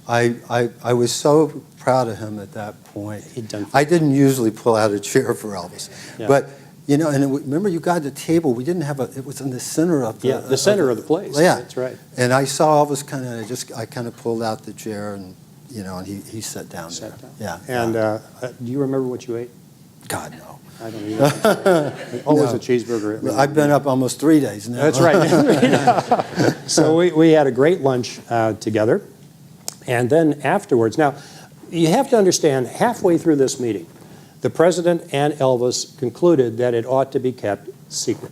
I was so proud of him at that point. I didn't usually pull out a chair for Elvis, but you know, and remember, you got the table. We didn't have it was in the center of the center of the place. Yeah, that's right. And I saw Elvis I kind of pulled out the chair, and you know, and he sat down there. Yeah. And do you remember what you ate? God, no. I don't either. Always a cheeseburger. I've been up almost 3 days now. That's right. So we had a great lunch together. And then afterwards, now, you have to understand, halfway through this meeting, the president and Elvis concluded that it ought to be kept secret,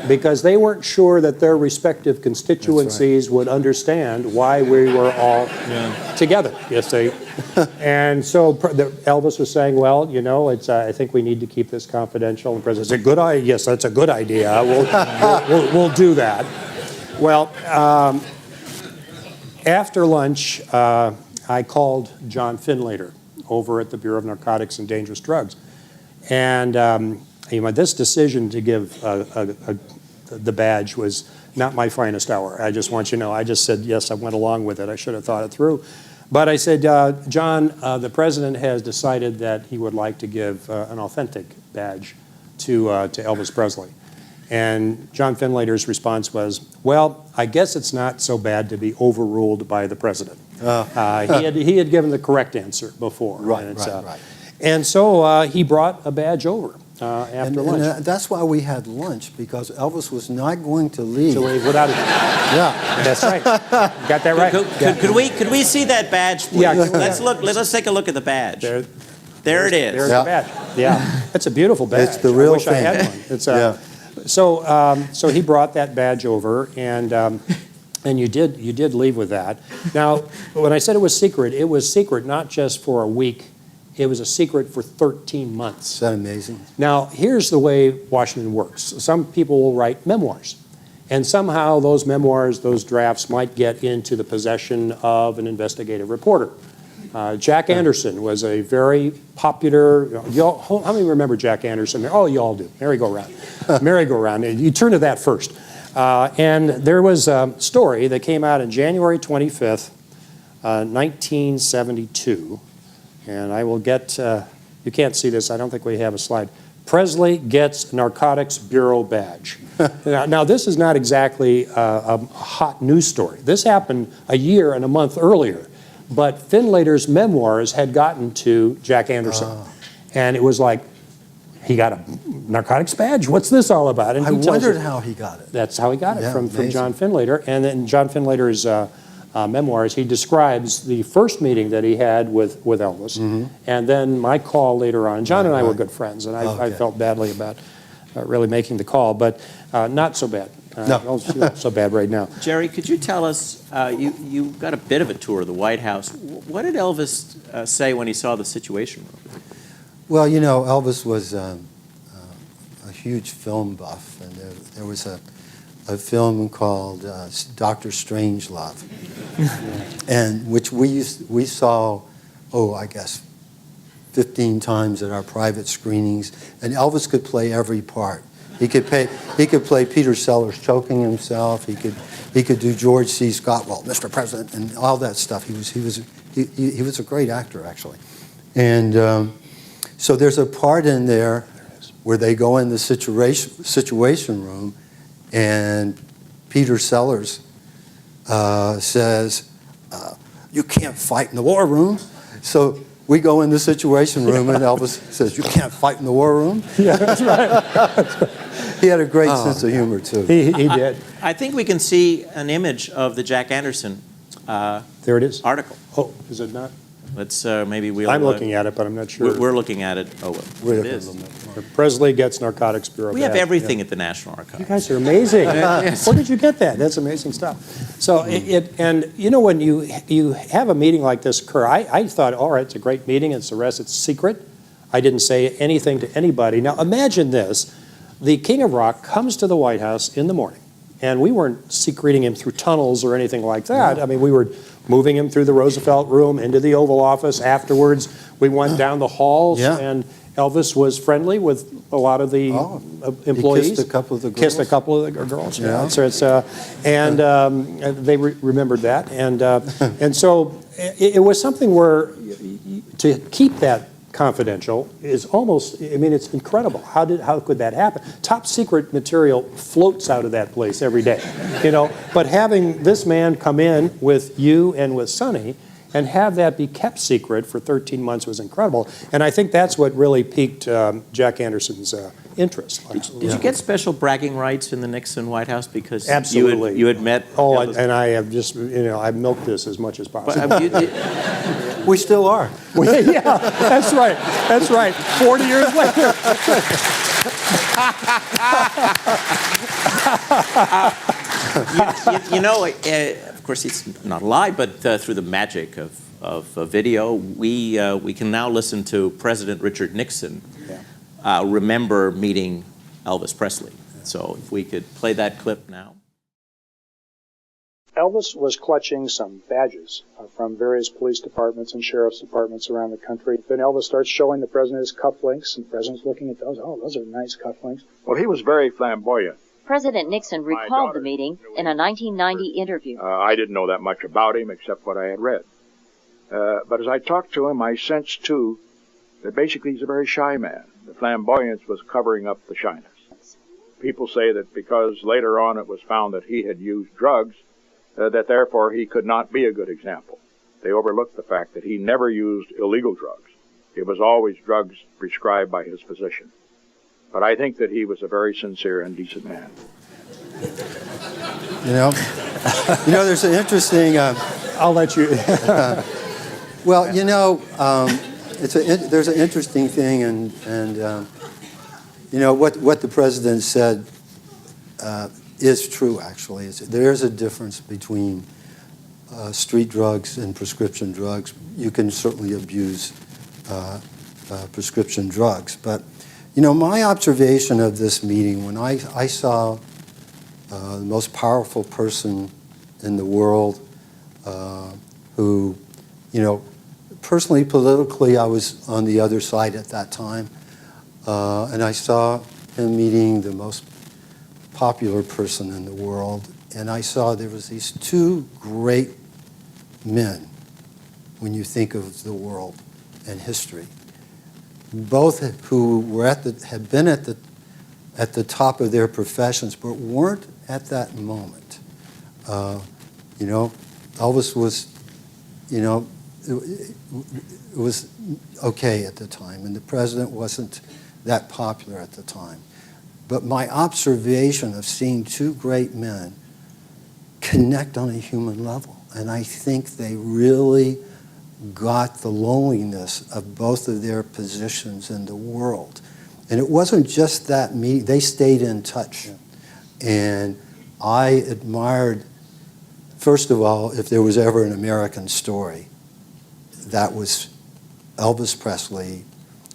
because they weren't sure that their respective constituencies would understand why we were all together. Yes, and so Elvis was saying, well, you know, I think we need to keep this confidential. And the president said, good idea. Yes, that's a good idea. We'll do that. Well, after lunch, I called John Finlater over at the Bureau of Narcotics and Dangerous Drugs. And this decision to give the badge was not my finest hour. I just want you to know. I just said, yes, I went along with it. I should have thought it through. But I said, John, the president has decided that he would like to give an authentic badge to Elvis Presley. And John Finlater's response was, well, I guess it's not so bad to be overruled by the president. He had given the correct answer before. Right. And so he brought a badge over after lunch. And that's why we had lunch, because Elvis was not going to leave. To leave without it. Yeah. That's right. Got that right. Could we see that badge, please? Yeah. Let's take a look at the badge. There it is. There's the badge. Yeah. That's a beautiful badge. It's the real I wish thing. I had one. It's So he brought that badge over, and you did leave with that. Now, when I said it was secret not just for a week. It was a secret for 13 months. Is that amazing? Now, here's the way Washington works. Some people will write memoirs, and somehow those memoirs, those drafts, might get into the possession of an investigative reporter. Jack Anderson was a very popular, how many remember Jack Anderson? Oh, you all do, merry-go-round. Merry-go-round, you turn to that first. And there was a story that came out on January 25th, 1972, and I will get, you can't see this, I don't think we have a slide. Presley gets Narcotics Bureau badge. Now, this is not exactly a hot news story. This happened a year and a month earlier, but Findlater's memoirs had gotten to Jack Anderson. And it was like, he got a narcotics badge? What's this all about? And I wondered how he got it. That's how he got it, Yeah, from amazing. John Findlater. And then John Findlater's memoirs, he describes the first meeting that he had with Elvis, and then my call later on. John and I were good friends, and I felt badly about really making the call, but not so bad. No. Not so bad right now. Jerry, could you tell us, you got a bit of a tour of the White House. What did Elvis say when he saw the Situation Room? Well, you know, Elvis was a huge film buff, and there was a film called Dr. Strangelove, and which we saw, I guess, 15 times at our private screenings, and Elvis could play every part. He could play Peter Sellers choking himself. He could do George C. Scott, well, Mr. President, and all that stuff. He was a great actor, actually, and so there's a part in there where they go in the situation room, and Peter Sellers says, "You can't fight in the war room." So we go in the Situation Room, and Elvis says, "You can't fight in the war room." Yeah, that's right. He had a great sense of humor too. He did. I think we can see an image of the Jack Anderson There it is. article. Oh, is it not? Let's maybe we'll. I'm looking at it, but I'm not sure. We're looking at it. Oh, well, Wait it a is. minute. Presley gets Narcotics Bureau We have badge. everything at the National Archives. You guys are amazing. Where did you get that? That's amazing stuff. So and you know, when you have a meeting like this occur, I thought, all right, it's a great meeting. It's secret. I didn't say anything to anybody. Now imagine this: the King of Rock comes to the White House in the morning, and we weren't secreting him through tunnels or anything like that. I mean, we were moving him through the Roosevelt Room into the Oval Office. Afterwards, we went down the halls, and Elvis was friendly with a lot of the employees. He kissed a couple of the girls. Kissed a couple of the girls. Yeah. So it's and they remembered that, and so it was something where to keep that confidential is almost, I mean, it's incredible. How could that happen? Top secret material floats out of that place every day, you know. But having this man come in with you and with Sonny and have that be kept secret for 13 months was incredible. And I think that's what really piqued Jack Anderson's interest. Did you get special bragging rights in the Nixon White House because Absolutely. you had met? Oh, Elvis? and I have just, you know, I've milked this as much as possible. But, We still are. Yeah, that's right. That's right. 40 years later. you know, of course, it's not live, but through the magic of video, we can now listen to President Richard Nixon remember meeting Elvis Presley. So if we could play that clip now. Elvis was clutching some badges from various police departments and sheriff's departments around the country. Then Elvis starts showing the president his cufflinks, and the president's looking at those. Oh, those are nice cufflinks. Well, he was very flamboyant. President Nixon recalled the meeting in a 1990 interview. I didn't know that much about him except what I had read. But as I talked to him, I sensed, too, that basically he's a very shy man. The flamboyance was covering up the shyness. People say that because later on it was found that he had used drugs, that therefore he could not be a good example. They overlooked the fact that he never used illegal drugs. It was always drugs prescribed by his physician. But I think that he was a very sincere and decent man. You know, there's an interesting. I'll let you. Well, you know, there's an interesting thing, and you know what the president said is true. Actually, there is a difference between street drugs and prescription drugs. You can certainly abuse prescription drugs, but you know, my observation of this meeting when I saw the most powerful person in the world who, you know, personally, politically, I was on the other side at that time. And I saw him meeting the most popular person in the world. And I saw there was these two great men when you think of the world and history, both who were had been at the top of their professions, but weren't at that moment. You know, Elvis was, you know, it was okay at the time, and the president wasn't that popular at the time. But my observation of seeing two great men connect on a human level, and I think they really got the loneliness of both of their positions in the world. And it wasn't just that meeting, they stayed in touch. And I admired, first of all, if there was ever an American story, that was Elvis Presley.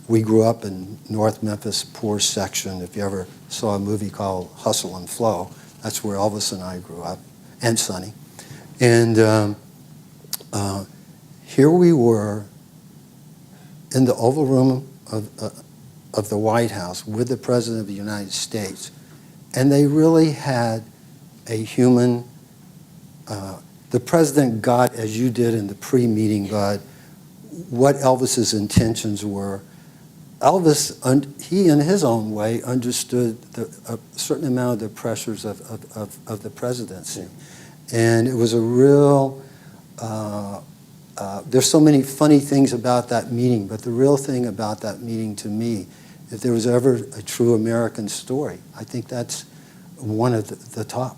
We grew up in North Memphis, poor section. If you ever saw a movie called Hustle and Flow, that's where Elvis and I grew up, and Sonny. And here we were in the Oval Room of the White House with the President of the United States, and they really had a human, the President got, as you did in the pre-meeting, got what Elvis's intentions were. Elvis, he in his own way understood a certain amount of the pressures of the presidency. And it was a real, there's so many funny things about that meeting, but the real thing about that meeting to me, if there was ever a true American story, I think that's one of the top.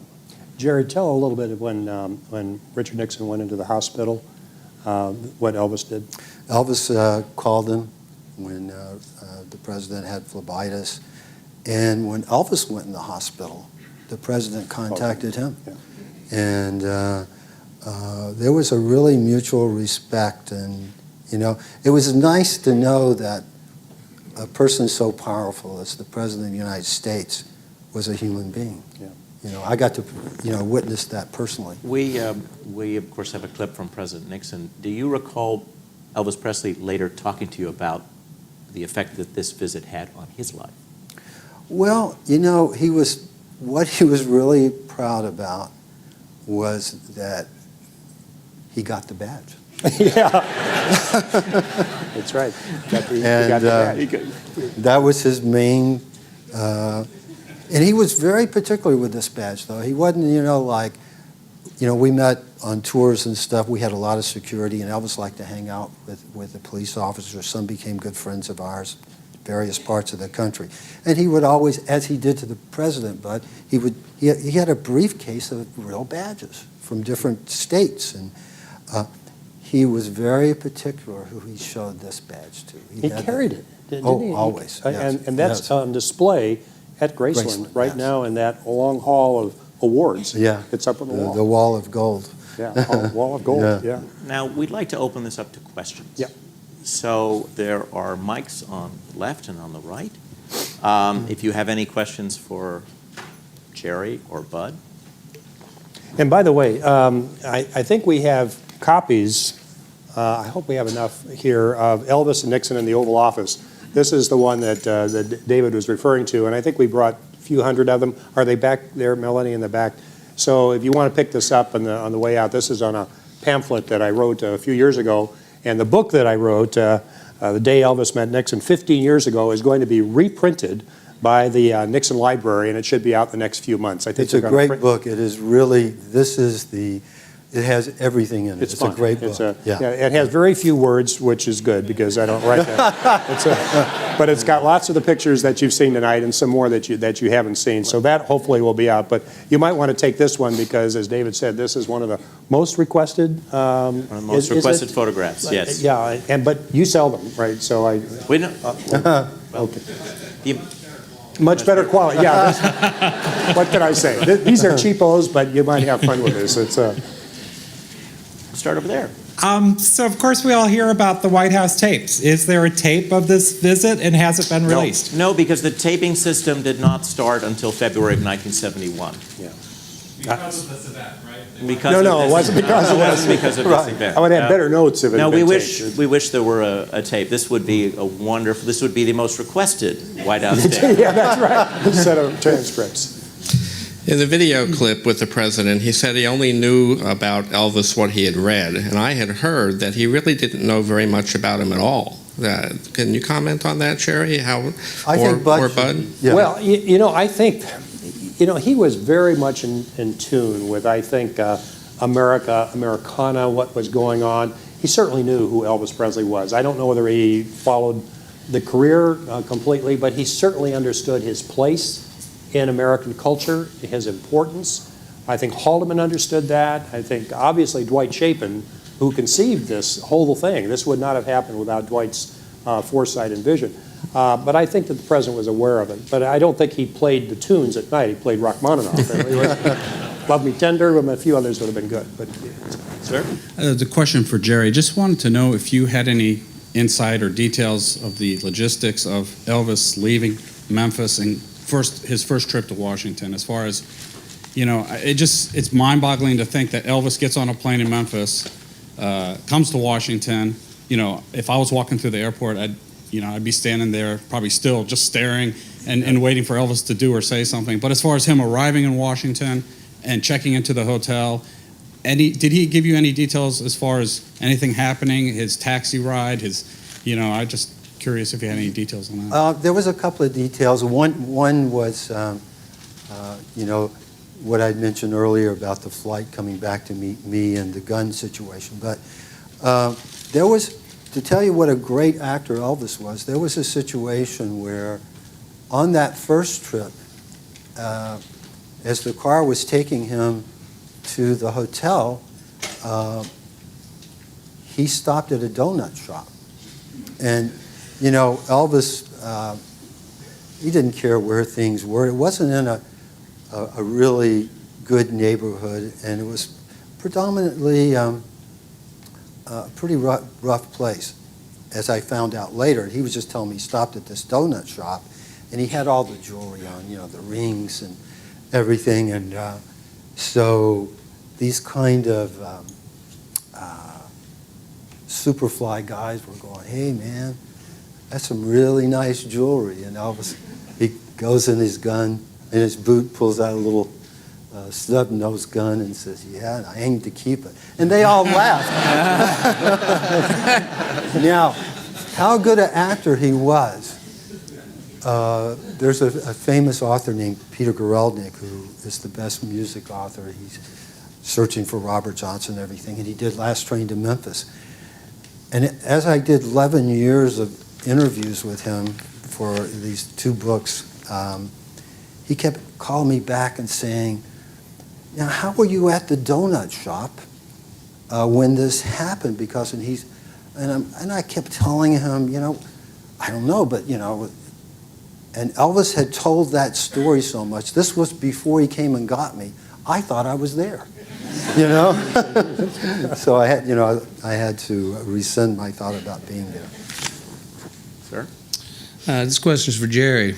Jerry, tell a little bit of when Richard Nixon went into the hospital, what Elvis did. Elvis called him when the president had phlebitis, and when Elvis went in the hospital, the president contacted him. Yeah. And there was a really mutual respect, and you know, it was nice to know that a person so powerful as the President of the United States was a human being. Yeah. You know, I got to, you know, witness that personally. We of course have a clip from President Nixon. Do you recall Elvis Presley later talking to you about the effect that this visit had on his life? Well, you know, what he was really proud about was that he got the badge. Yeah. That's right. He got the badge. That was his main, and he was very particular with this badge, though. He wasn't, you know, like, you know, we met on tours and stuff. We had a lot of security, and Elvis liked to hang out with the police officers. Some became good friends of ours, various parts of the country. And he would always, as he did to the president, but he had a briefcase of real badges from different states, and he was very particular who he showed this badge to. He carried it, didn't he? Always. Yes. And that's on display at Graceland right now in that long hall of awards. Yeah. It's up on the wall. The wall of gold. Yeah, wall of gold, yeah. Now, we'd like to open this up to questions. Yeah. So there are mics on the left and on the right. If you have any questions for Jerry or Bud. And by the way, I think we have copies, I hope we have enough here, of Elvis and Nixon in the Oval Office. This is the one that David was referring to, and I think we brought a few hundred of them. Are they back there, Melanie, in the back? So if you want to pick this up on the way out, this is on a pamphlet that I wrote a few years ago. And the book that I wrote, The Day Elvis Met Nixon, 15 years ago, is going to be reprinted by the Nixon Library, and it should be out the next few months. I think it's a great book. It is really, it has everything in it. It's a great book. It has very few words, which is good because I don't write that. But it's got lots of the pictures that you've seen tonight and some more that you haven't seen. So that hopefully will be out. But you might want to take this one because, as David said, this is one of the most requested. One of the most requested photographs. Yes. Yeah, but you sell them, right? So we know. Okay. Much better quality. Yeah. What can I say? These are cheapos, but you might have fun with this. It's Start over there. So, of course, we all hear about the White House tapes. Is there a tape of this visit, and has it been released? No, because the taping system did not start until February of 1971. Yeah. Because of this event, right? Because No, it wasn't because of it this. wasn't because of Right. this event. I would have better notes if it No, had we been wish taped. there were a tape. This would be a wonderful. This would be the most requested White House tape. Yeah, that's right. A set of transcripts. In the video clip with the president, he said he only knew about Elvis what he had read, and I had heard that he really didn't know very much about him at all. Can you comment on that, Sherry? How? I think Bud. Or Bud? Yeah. Well, I think, he was very much in tune with, I think, Americana, what was going on. He certainly knew who Elvis Presley was. I don't know whether he followed the career completely, but he certainly understood his place in American culture, his importance. I think Haldeman understood that. I think, obviously, Dwight Chapin, who conceived this whole thing, this would not have happened without Dwight's foresight and vision. But I think that the president was aware of it. But I don't think he played the tunes at night. He played Rachmaninoff. Love Me Tender, and a few others would have been good. But, Sir? The question for Jerry, just wanted to know if you had any insight or details of the logistics of Elvis leaving Memphis and his first trip to Washington, as far as, it's mind-boggling to think that Elvis gets on a plane in Memphis, comes to Washington. If I was walking through the airport, I'd be standing there probably still just staring and waiting for Elvis to do or say something. But as far as him arriving in Washington and checking into the hotel, did he give you any details as far as anything happening, his taxi ride, I'm just curious if you had any details on that. There was a couple of details. One was, what I'd mentioned earlier about the flight coming back to meet me and the gun situation. But there was, to tell you what a great actor Elvis was, there was a situation where on that first trip, as the car was taking him to the hotel, he stopped at a donut shop. And Elvis, he didn't care where things were. It wasn't in a really good neighborhood, and it was predominantly a pretty rough place, as I found out later. He was just telling me he stopped at this donut shop, and he had all the jewelry on, the rings and everything. And so these kind of Superfly guys were going, "Hey, man, that's some really nice jewelry." And Elvis, he goes in his boot, pulls out a little snub-nosed gun and says, "Yeah, and I aim to keep it." And they all laughed. Now, how good an actor he was. There's a famous author named Peter Geraldnik, who is the best music author. He's searching for Robert Johnson and everything, and he did Last Train to Memphis. And as I did 11 years of interviews with him for these 2 books, he kept calling me back and saying, "Now, how were you at the donut shop when this happened?" Because and I kept telling him, I don't know, but and Elvis had told that story so much. This was before he came and got me. I thought I was there. So I had to rescind my thought about being there. Sir? This question is for Jerry.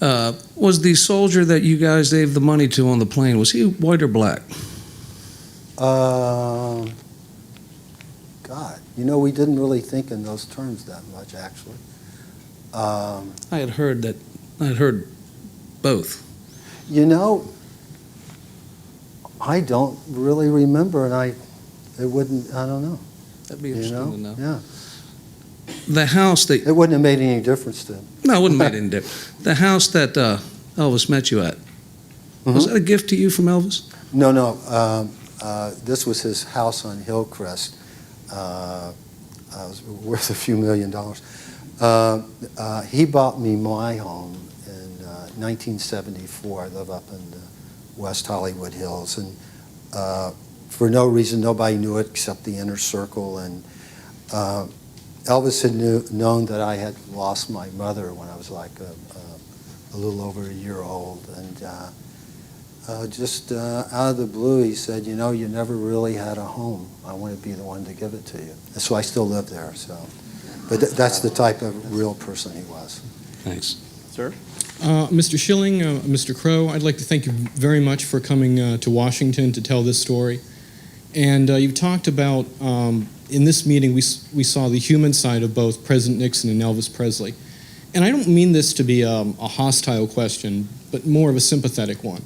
Was the soldier that you guys gave the money to on the plane, was he white or black? God, we didn't really think in those terms that much, actually. I had heard both. I don't really remember, and I don't know. That'd be interesting to know. Yeah. The house that... It wouldn't have made any difference to him. No, it wouldn't have made any difference. The house that Elvis met you at, was that a gift to you from Elvis? No. This was his house on Hillcrest. It was worth a few $1 million. He bought me my home in 1974. I live up in the West Hollywood Hills, and for no reason, nobody knew it except the inner circle. And Elvis had known that I had lost my mother when I was like a little over a year old, and just out of the blue, he said, "You never really had a home. I want to be the one to give it to you." And so I still live there. So, but that's the type of real person he was. Thanks. Sir? Mr. Schilling, Mr. Crow, I'd like to thank you very much for coming to Washington to tell this story. And you've talked about, in this meeting, we saw the human side of both President Nixon and Elvis Presley. And I don't mean this to be a hostile question, but more of a sympathetic one.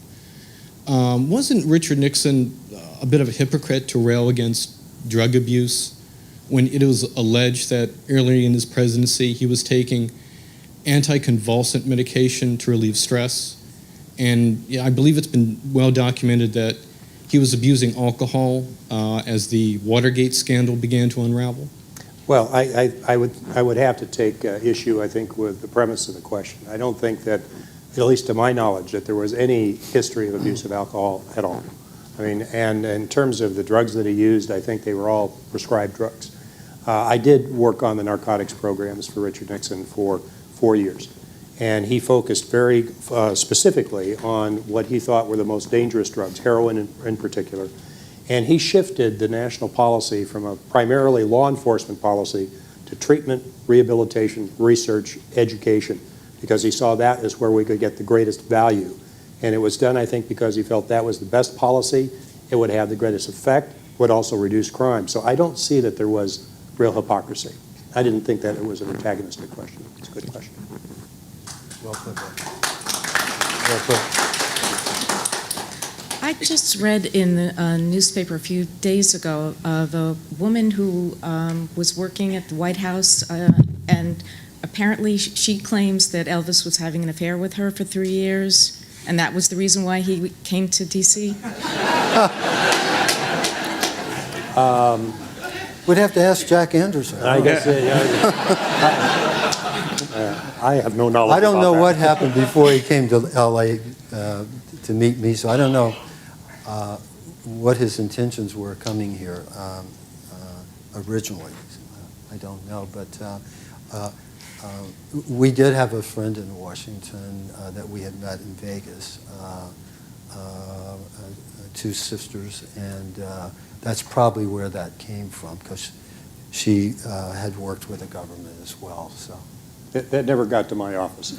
Wasn't Richard Nixon a bit of a hypocrite to rail against drug abuse when it was alleged that early in his presidency he was taking anticonvulsant medication to relieve stress? And I believe it's been well documented that he was abusing alcohol as the Watergate scandal began to unravel. Well, I would have to take issue, I think, with the premise of the question. I don't think that, at least to my knowledge, that there was any history of abuse of alcohol at all. I mean, and in terms of the drugs that he used, I think they were all prescribed drugs. I did work on the narcotics programs for Richard Nixon for 4 years, and he focused very specifically on what he thought were the most dangerous drugs, heroin in particular. And he shifted the national policy from a primarily law enforcement policy to treatment, rehabilitation, research, education, because he saw that as where we could get the greatest value. And it was done, I think, because he felt that was the best policy, it would have the greatest effect, would also reduce crime. So I don't see that there was real hypocrisy. I didn't think that it was an antagonistic question. It's a good question. Well put. Well put. I just read in the newspaper a few days ago of a woman who was working at the White House, and apparently she claims that Elvis was having an affair with her for 3 years, and that was the reason why he came to D.C. We'd have to ask Jack Anderson. I guess I have no knowledge. I don't about know that. what happened before he came to L.A. To meet me, so I don't know what his intentions were coming here originally. I don't know, but we did have a friend in Washington that we had met in Vegas, two sisters, and that's probably where that came from, because she had worked with the government as well. So that never got to my office.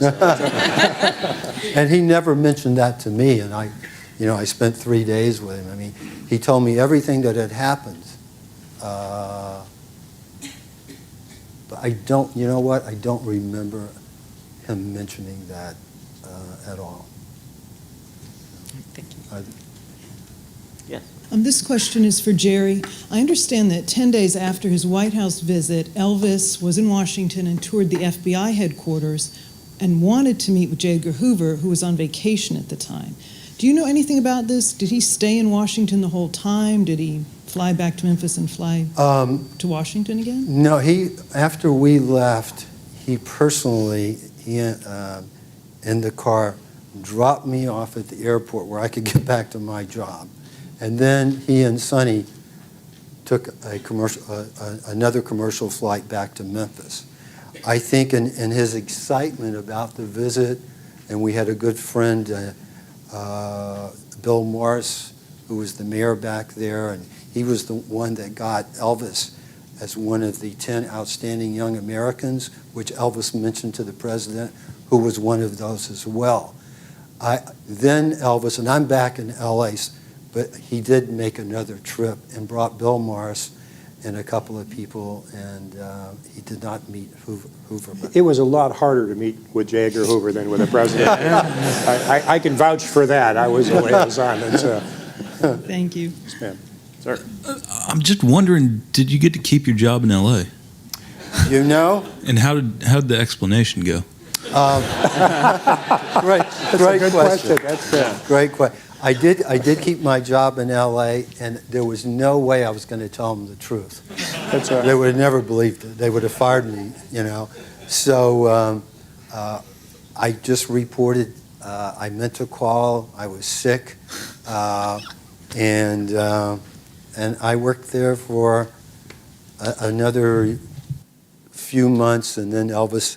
And he never mentioned that to me, and I spent 3 days with him. I mean, he told me everything that had happened. But I don't, you know what? I don't remember him mentioning that at all. Thank you. Yes. This question is for Jerry. I understand that 10 days after his White House visit, Elvis was in Washington and toured the FBI headquarters and wanted to meet with J. Edgar Hoover, who was on vacation at the time. Do you know anything about this? Did he stay in Washington the whole time? Did he fly back to Memphis and fly to Washington again? No, after we left, he personally, in the car, dropped me off at the airport where I could get back to my job. And then he and Sonny took another commercial flight back to Memphis. I think in his excitement about the visit, and we had a good friend, Bill Morris, who was the mayor back there, and he was the one that got Elvis as one of the 10 outstanding young Americans, which Elvis mentioned to the president, who was one of those as well. Then Elvis, and I'm back in L.A., but he did make another trip and brought Bill Morris and a couple of people, and he did not meet Hoover. It was a lot harder to meet with J. Edgar Hoover than with the president. I can vouch for that. I was the liaison. Thank you. Yes, ma'am. Sir. I'm just wondering, did you get to keep your job in L.A.? You know? And how'd the explanation go? Great question. That's great question. I did keep my job in L.A., and there was no way I was going to tell them the truth. They would have never believed it. They would have fired me, So I just reported I meant to call. I was sick, and I worked there for another few months, and then Elvis.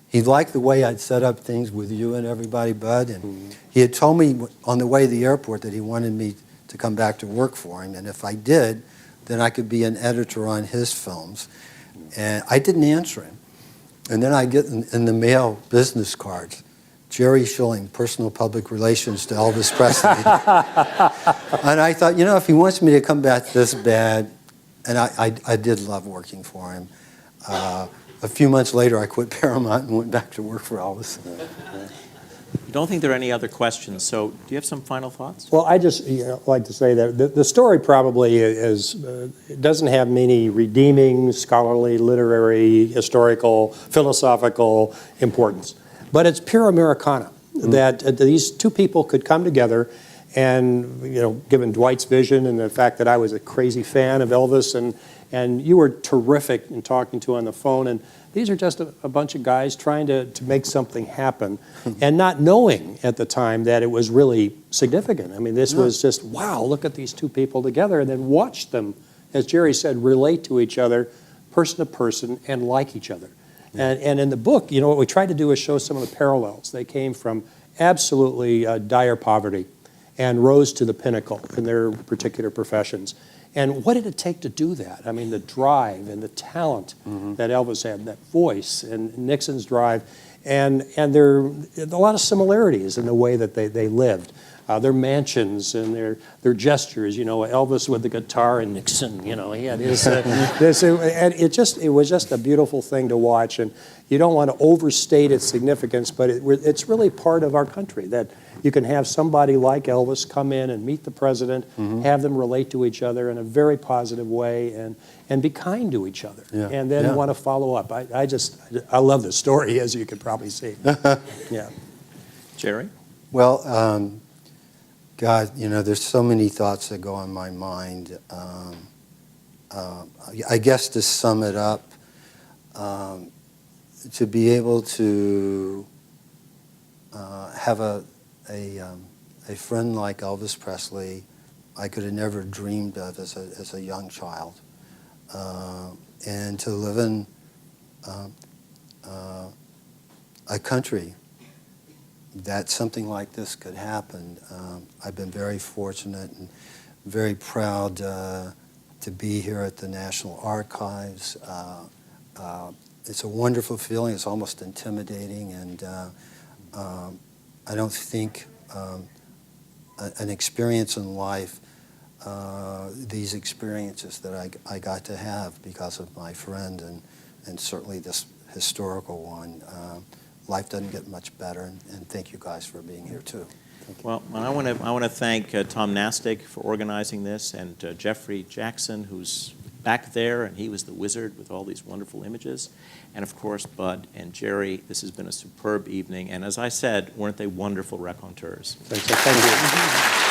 He liked the way I'd set up things with you and everybody, Bud, and he had told me on the way to the airport that he wanted me to come back to work for him, and if I did, then I could be an editor on his films. And I didn't answer him. And then I get in the mail business cards. Jerry Schilling, personal public relations to Elvis Presley. And I thought, you know, if he wants me to come back this bad, and I did love working for him. A few months later, I quit Paramount and went back to work for Elvis. I don't think there are any other questions, so do you have some final thoughts? Well, I just like to say that the story probably it doesn't have many redeeming, scholarly, literary, historical, philosophical importance. But it's pure Americana, that these two people could come together and, you know, given Dwight's vision and the fact that I was a crazy fan of Elvis, and you were terrific in talking to on the phone, and these are just a bunch of guys trying to make something happen and not knowing at the time that it was really significant. I mean, this was just, wow, look at these two people together, and then watch them, as Jerry said, relate to each other, person to person, and like each other. And in the book, you know, what we tried to do is show some of the parallels. They came from absolutely dire poverty and rose to the pinnacle in their particular professions. And what did it take to do that? I mean, the drive and the talent that Elvis had, that voice, and Nixon's drive, and there are a lot of similarities in the way that they lived. Their mansions and their gestures, you know, Elvis with the guitar and Nixon, you know, he had his, and it was just a beautiful thing to watch, and you don't want to overstate its significance, but it's really part of our country, that you can have somebody like Elvis come in and meet the president, have them relate to each other in a very positive way, and be kind to each other, and then want to follow up. I love this story, as you can probably see. Yeah. Jerry? Well, God, you know, there's so many thoughts that go on my mind. I guess to sum it up, to be able to have a friend like Elvis Presley, I could have never dreamed of as a young child, and to live in a country that something like this could happen. I've been very fortunate and very proud to be here at the National Archives. It's a wonderful feeling. It's almost intimidating, and I don't think an experience in life, these experiences that I got to have because of my friend, and certainly this historical one, life doesn't get much better, and thank you guys for being here too. Well, I want to thank Tom Nastic for organizing this, and Jeffrey Jackson, who's back there, and he was the wizard with all these wonderful images, and of course Bud and Jerry. This has been a superb evening, and as I said, weren't they wonderful raconteurs? Thank you.